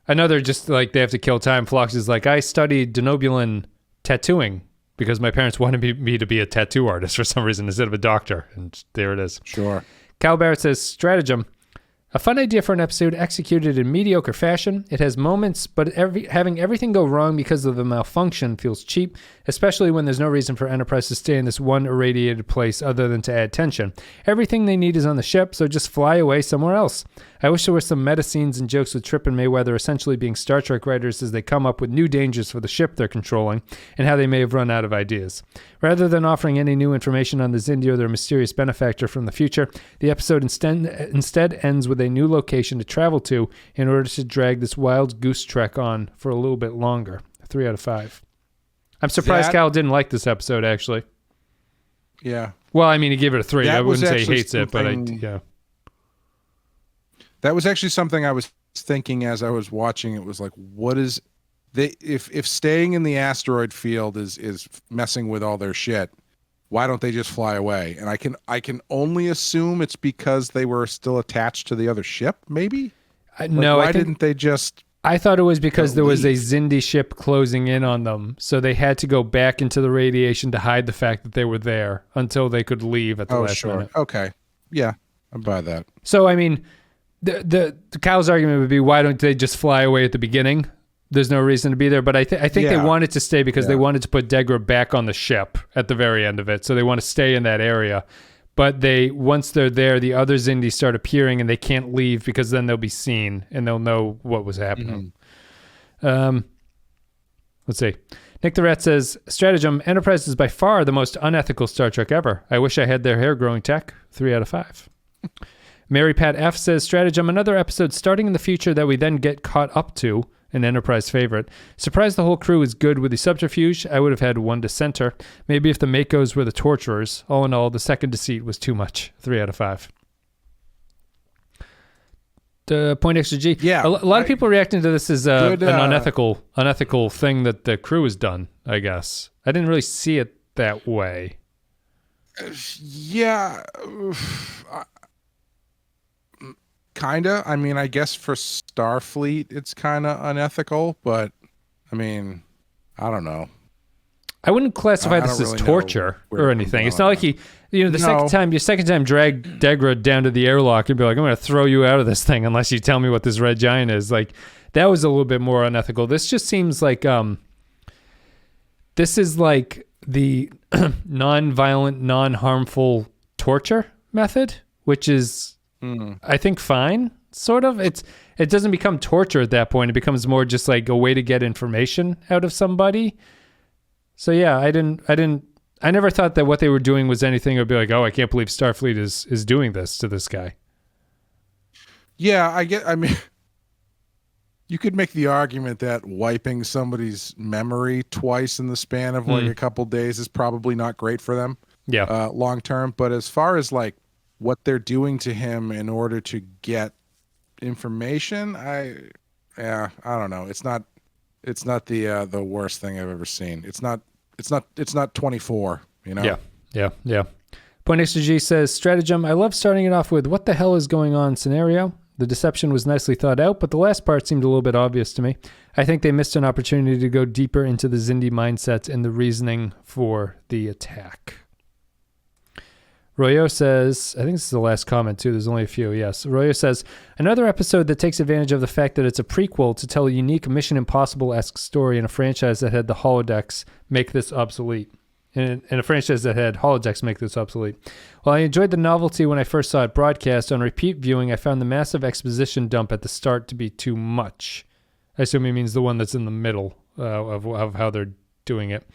I know they're just like they have to kill time. Phlox is like, I studied denobulin tattooing because my parents wanted me to be a tattoo artist for some reason instead of a doctor. And there it is. Sure. Cal Barrett says, stratagem. A fun idea for an episode executed in mediocre fashion. It has moments, but having everything go wrong because of the malfunction feels cheap, especially when there's no reason for Enterprise to stay in this one irradiated place other than to add tension. Everything they need is on the ship, so just fly away somewhere else. I wish there were some meta scenes and jokes with Trip and Mayweather essentially being Star Trek writers as they come up with new dangers for the ship they're controlling and how they may have run out of ideas. Rather than offering any new information on the Xindi or their mysterious benefactor from the future, the episode instead ends with a new location to travel to in order to drag this wild goose trek on for a little bit longer. 3 out of 5. I'm surprised Cal didn't like this episode, actually. Yeah. Well, I mean, he gave it a 3. I wouldn't say he hates it, but yeah. That was actually something I was thinking as I was watching. It was like, what is if staying in the asteroid field is messing with all their shit, why don't they just fly away? And I can only assume it's because they were still attached to the other ship, maybe? No, why didn't they just... I thought it was because there was a Xindi ship closing in on them, so they had to go back into the radiation to hide the fact that they were there until they could leave at the last minute. Okay. Yeah, I buy that. So, I mean, the Cal's argument would be, why don't they just fly away at the beginning? There's no reason to be there, but I think they wanted to stay because they wanted to put Degra back on the ship at the very end of it, so they want to stay in that area. But once they're there, the other Xindi start appearing, and they can't leave because then they'll be seen and they'll know what was happening. Mm-hmm. Let's see. Nick the Rat says, stratagem, Enterprise is by far the most unethical Star Trek ever. I wish I had their hair growing tech. 3 out of 5. Mary Pat F says, stratagem, another episode starting in the future that we then get caught up to. An Enterprise favorite. Surprised the whole crew is good with the subterfuge. I would have had one dissenter. Maybe if the Makos were the torturers. All in all, the second deceit was too much. 3 out of 5. Point extra G. Yeah, a lot of people reacting to this as an unethical thing that the crew has done, I guess. I didn't really see it that way. Yeah. Kinda. I mean, I guess for Starfleet, it's kind of unethical, but I mean, I don't know. I wouldn't classify this as torture or anything. It's not like the second time drag Degra down to the airlock and be like, I'm going to throw you out of this thing unless you tell me what this red giant is. Like, that was a little bit more unethical. This just seems like, this is like the non-violent, non-harmful torture method, which is, I think, fine, sort of. It doesn't become torture at that point. It becomes more just like a way to get information out of somebody. So yeah, I never thought that what they were doing was anything. It would be like, oh, I can't believe Starfleet is doing this to this guy. Yeah, I mean, you could make the argument that wiping somebody's memory twice in the span of like a couple days is probably not great for them. Yeah. Long term. But as far as like what they're doing to him in order to get information, I don't know. It's not the worst thing I've ever seen. It's not 24, you know? Yeah. Point XG says, Stratagem, I love starting it off with what the hell is going on scenario. The deception was nicely thought out, but the last part seemed a little bit obvious to me. I think they missed an opportunity to go deeper into the Xindi mindset and the reasoning for the attack. Royo says, I think this is the last comment too, there's only a few, yes. Royo says, another episode that takes advantage of the fact that it's a prequel to tell a unique Mission Impossible-esque story in a franchise that had the holodecks make this obsolete. In a franchise that had holodecks make this obsolete. While I enjoyed the novelty when I first saw it broadcast, on repeat viewing, I found the massive exposition dump at the start to be too much. I assume he means the one that's in the middle of how they're doing it.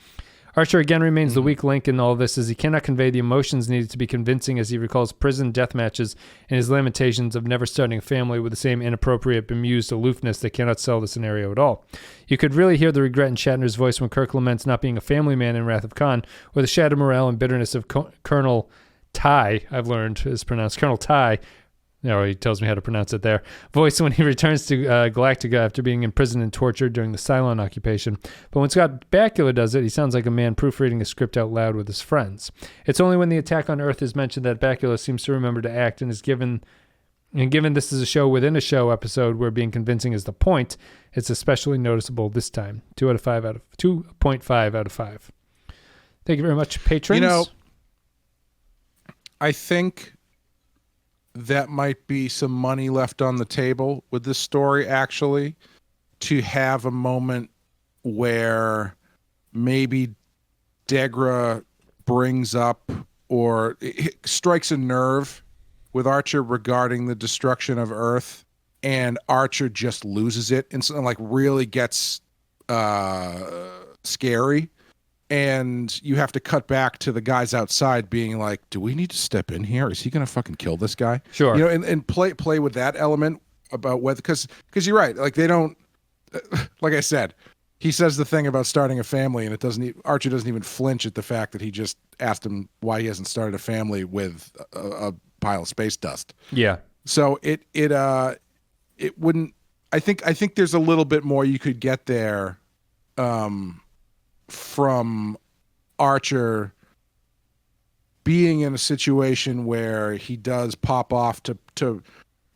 Archer again remains the weak link in all this, as he cannot convey the emotions needed to be convincing as he recalls prison death matches and his lamentations of never starting a family with the same inappropriate, bemused aloofness that cannot sell the scenario at all. You could really hear the regret in Shatner's voice when Kirk laments not being a family man in Wrath of Khan, or the shattered morale and bitterness of Colonel Ty, I've learned is pronounced Colonel Ty. No, he tells me how to pronounce it there. Voice when he returns to Galactica after being imprisoned and tortured during the Cylon occupation. But when Scott Bakula does it, he sounds like a man proofreading a script out loud with his friends. It's only when the attack on Earth is mentioned that Bakula seems to remember to act, and given this is a show within a show episode where being convincing is the point, it's especially noticeable this time. 2.5 out of 5. Thank you very much, patrons. You know, I think that might be some money left on the table with this story, actually, to have a moment where maybe Degra brings up or strikes a nerve with Archer regarding the destruction of Earth, and Archer just loses it and like really gets scary. And you have to cut back to the guys outside being like, do we need to step in here? Is he going to fucking kill this guy? Sure. You know, and play with that element about whether, because you're right. Like they don't, like I said, he says the thing about starting a family and Archer doesn't even flinch at the fact that he just asked him why he hasn't started a family with a pile of space dust. Yeah. So it wouldn't, I think there's a little bit more you could get there, from Archer being in a situation where he does pop off to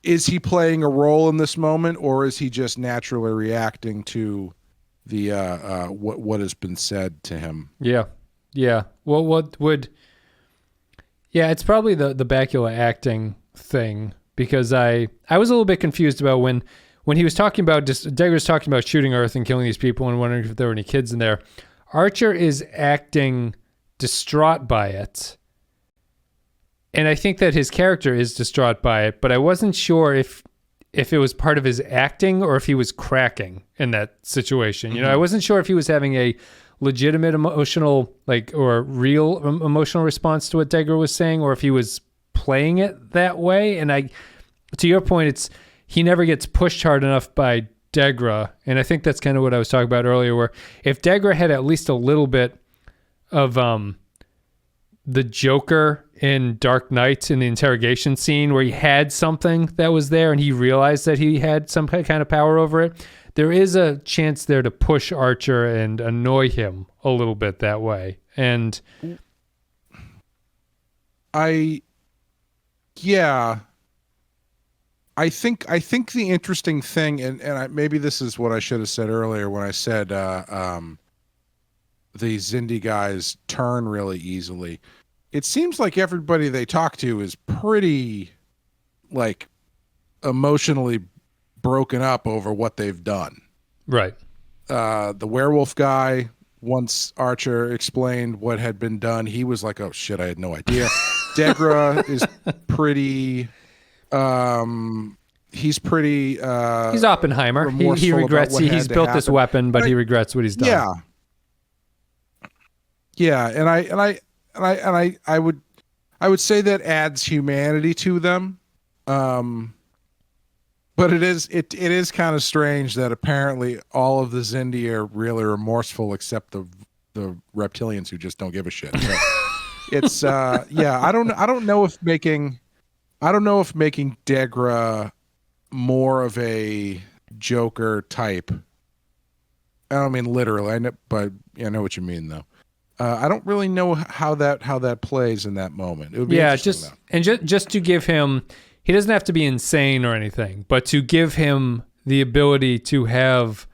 is he playing a role in this moment, or is he just naturally reacting to the what has been said to him? Yeah. Well, what would? Yeah, it's probably the Bakula acting thing, because I was a little bit confused about when he was talking about Degra's talking about shooting Earth and killing these people and wondering if there were any kids in there. Archer is acting distraught by it. And I think that his character is distraught by it, but I wasn't sure if it was part of his acting or if he was cracking in that situation. You know, I wasn't sure if he was having a legitimate emotional, or real emotional response to what Degra was saying, or if he was playing it that way. And to your point, he never gets pushed hard enough by Degra, and I think that's kind of what I was talking about earlier, where if Degra had at least a little bit of the Joker in Dark Knight in the interrogation scene, where he had something that was there and he realized that he had some kind of power over it, there is a chance there to push Archer and annoy him a little bit that way. And I think the interesting thing, and maybe this is what I should have said earlier when I said the Xindi guys turn really easily. It seems like everybody they talk to is pretty, like, emotionally broken up over what they've done. Right. The werewolf guy, once Archer explained what had been done, he was like, "Oh shit, I had no idea." Degra is pretty. He's pretty. He's Oppenheimer. He regrets he's built this weapon, but he regrets what he's done. Yeah, and I would say that adds humanity to them. But it is kind of strange that apparently all of the Xindi are really remorseful except the reptilians who just don't give a shit. So it's I don't know if making Degra more of a Joker type. I don't mean literally, but I know what you mean though. I don't really know how that plays in that moment. It would be just to give him, he doesn't have to be insane or anything, but to give him the ability to have,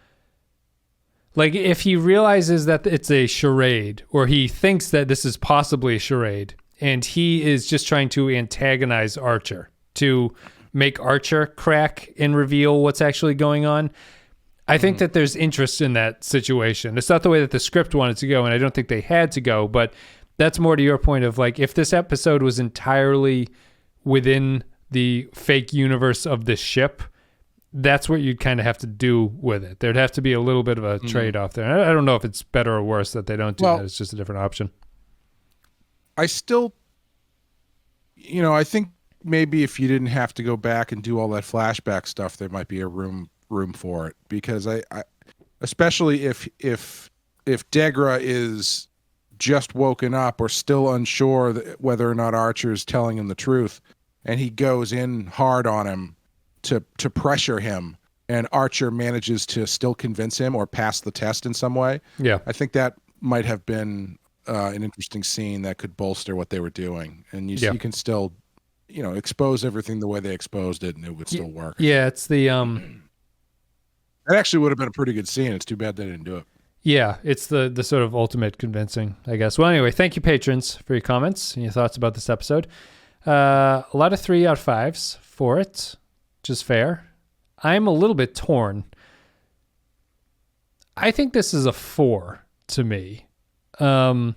like, if he realizes that it's a charade, or he thinks that this is possibly a charade, and he is just trying to antagonize Archer to make Archer crack and reveal what's actually going on, I think that there's interest in that situation. It's not the way that the script wanted to go, and I don't think they had to go, but that's more to your point of, like, if this episode was entirely within the fake universe of this ship, that's what you'd kind of have to do with it. There'd have to be a little bit of a trade-off there. I don't know if it's better or worse that they don't do that. It's just a different option. I still, I think maybe if you didn't have to go back and do all that flashback stuff, there might be a room for it, because I especially if Degra is just woken up or still unsure whether or not Archer is telling him the truth, and he goes in hard on him to pressure him, and Archer manages to still convince him or pass the test in some way. Yeah, I think that might have been an interesting scene that could bolster what they were doing, and you can still expose everything the way they exposed it, and it would still work. Yeah, it's the That actually would have been a pretty good scene. It's too bad they didn't do it. Yeah, it's the sort of ultimate convincing, I guess. Well, anyway, thank you, patrons, for your comments and your thoughts about this episode. A lot of 3 out of 5s for it, which is fair. I'm a little bit torn. I think this is a 4 to me. I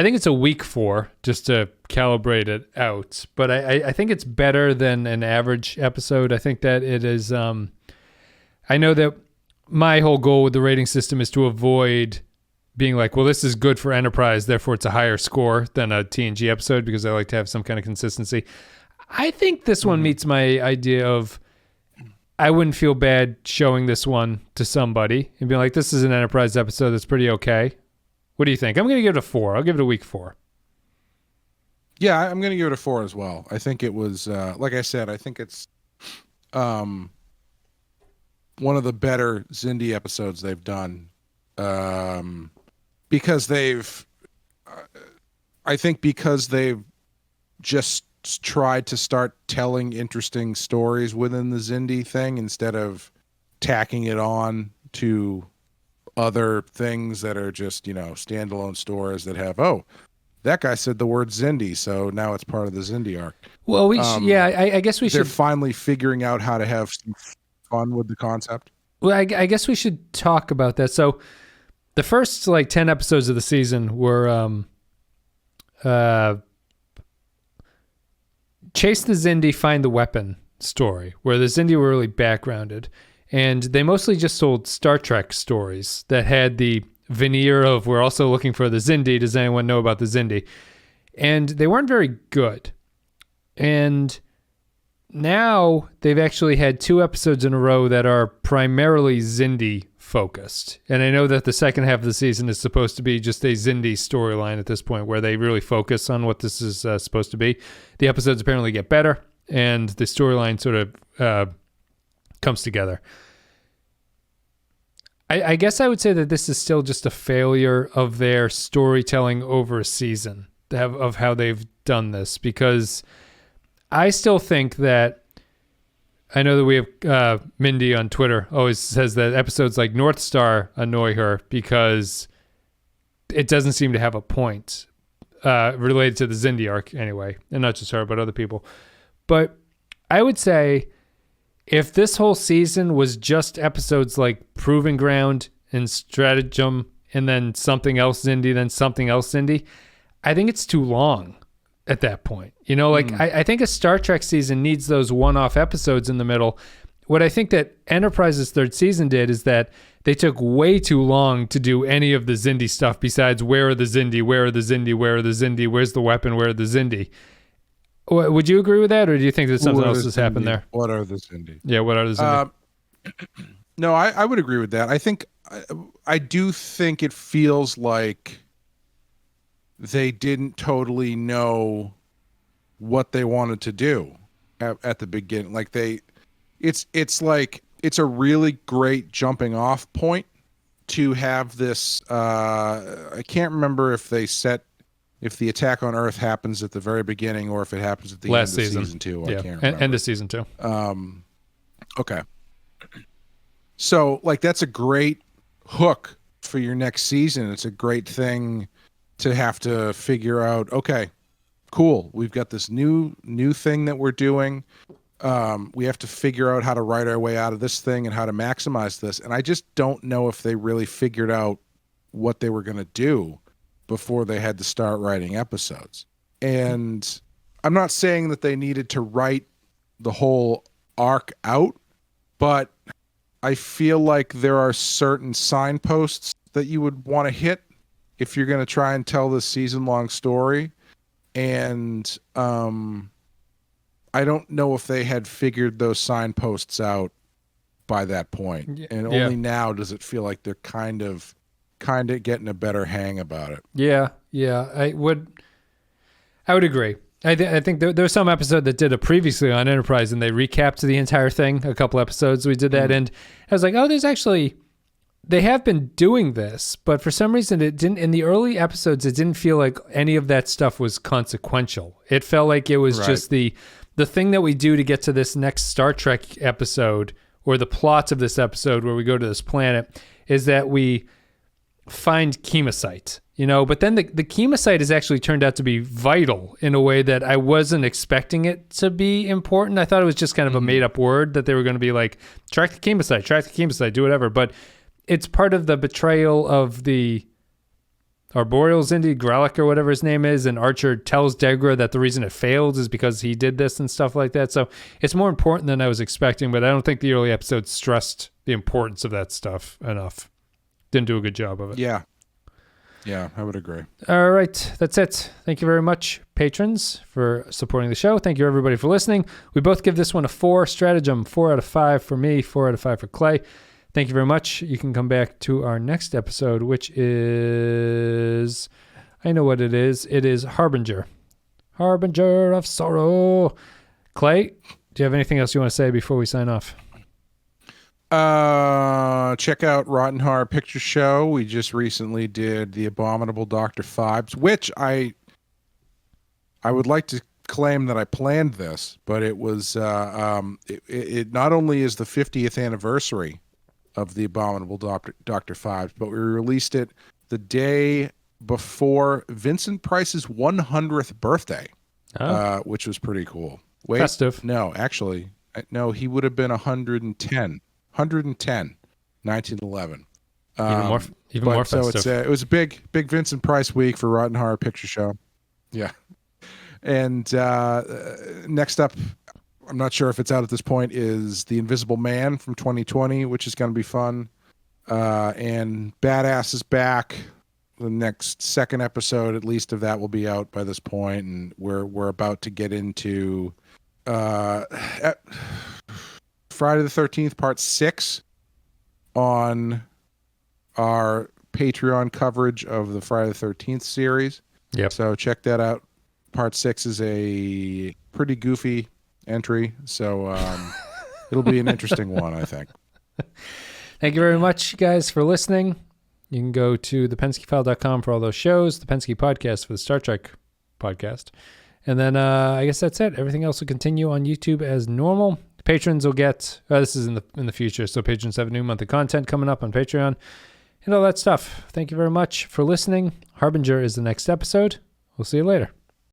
think it's a weak 4, just to calibrate it out. But I think it's better than an average episode. I think that it is... I know that my whole goal with the rating system is to avoid being like, well, this is good for Enterprise, therefore it's a higher score than a TNG episode, because I like to have some kind of consistency. I think this one meets my idea of, I wouldn't feel bad showing this one to somebody and being like, this is an Enterprise episode that's pretty okay. What do you think? I'm going to give it a 4. I'll give it a weak 4. Yeah, I'm going to give it a 4 as well. I think it was, like I said, I think it's one of the better Xindi episodes they've done, because they've just tried to start telling interesting stories within the Xindi thing instead of tacking it on to other things that are just, standalone stories that have, that guy said the word Xindi, so now it's part of the Xindi arc. Well, I guess we should... They're finally figuring out how to have some fun with the concept. Well, I guess we should talk about that. So the first 10 episodes of the season were Chase the Xindi, Find the Weapon story, where the Xindi were really backgrounded. And they mostly just told Star Trek stories that had the veneer of, we're also looking for the Xindi. Does anyone know about the Xindi? And they weren't very good. And now they've actually had 2 episodes in a row that are primarily Xindi focused. And I know that the second half of the season is supposed to be just a Xindi storyline at this point, where they really focus on what this is supposed to be. The episodes apparently get better, and the storyline sort of comes together. I guess I would say that this is still just a failure of their storytelling over a season of how they've done this, because I still think that, I know that we have Mindy on Twitter always says that episodes like North Star annoy her because it doesn't seem to have a point related to the Xindi arc anyway, and not just her, but other people. But I would say if this whole season was just episodes like Proving Ground and Stratagem and then something else Xindi, then something else Xindi, I think it's too long at that point. I think a Star Trek season needs those one-off episodes in the middle. What I think that Enterprise's third season did is that they took way too long to do any of the Xindi stuff besides where are the Xindi, where are the Xindi, where are the Xindi, where's the weapon, where are the Xindi. Would you agree with that, or do you think that something What else are has the happened Xindi? there? What are the Xindi? Yeah, what are the Xindi? No, I would agree with that. I think I do think it feels like they didn't totally know what they wanted to do at the beginning. Like it's like it's a really great jumping off point to have this. I can't remember if the attack on Earth happens at the very beginning or if it happens at the Last end of season. season 2. Yeah, I can't remember. end of season 2. Okay. So, like, that's a great hook for your next season. It's a great thing to have to figure out, okay, cool. We've got this new thing that we're doing. We have to figure out how to write our way out of this thing and how to maximize this. And I just don't know if they really figured out what they were going to do before they had to start writing episodes. And I'm not saying that they needed to write the whole arc out, but I feel like there are certain signposts that you would want to hit if you're going to try and tell this season-long story. And I don't know if they had figured those signposts out by that point. And only now does it feel like they're kind of getting a better hang about it. Yeah, I would agree. I think there was some episode that did a previously on Enterprise, and they recapped the entire thing. A couple episodes we did that, and I was like, oh, they have been doing this, but for some reason it didn't. In the early episodes, it didn't feel like any of that stuff was consequential. It felt like it was just the thing that we do to get to this next Star Trek episode, or the plot of this episode where we go to this planet, is that we find chemosite. But then the chemosite has actually turned out to be vital in a way that I wasn't expecting it to be important. I thought it was just kind of a made up word that they were going to be like, track the chemosite, do whatever. But it's part of the betrayal of the Arboreal Xindi, Gralek or whatever his name is. And Archer tells Degra that the reason it failed is because he did this and stuff like that. So it's more important than I was expecting, but I don't think the early episodes stressed the importance of that stuff enough. Didn't do a good job of it. Yeah, I would agree. All right, that's it. Thank you very much, patrons, for supporting the show. Thank you, everybody, for listening. We both give this one a 4. Stratagem, 4 out of 5 for me, 4 out of 5 for Clay. Thank you very much. You can come back to our next episode, which is... I know what it is. It is Harbinger. Harbinger of Sorrow. Clay, do you have anything else you want to say before we sign off? Check out Rotten Horror Picture Show. We just recently did The Abominable Dr. Phibes, which I would like to claim that I planned this, but it was it not only is the 50th anniversary of The Abominable Dr. Phibes, but we released it the day before Vincent Price's 100th birthday, which was pretty cool. Wait, festive. No, actually, no, he would have been 110. 1911. Even more festive. So it was a big Vincent Price week for Rotten Horror Picture Show. Yeah. And next up, I'm not sure if it's out at this point, is The Invisible Man from 2020, which is going to be fun. And Badass is back. The next second episode, at least, of that will be out by this point, and we're about to get into Friday the 13th, part 6 on our Patreon coverage of the Friday the 13th series. Yep. So check that out. Part 6 is a pretty goofy entry, so it'll be an interesting one, I think. Thank you very much, guys, for listening. You can go to thepenskyfile.com for all those shows, the Pensky Podcast for the Star Trek podcast. And then I guess that's it. Everything else will continue on YouTube as normal. Patrons will get, this is in the future, so patrons have a new month of content coming up on Patreon and all that stuff. Thank you very much for listening. Harbinger is the next episode. We'll see you later.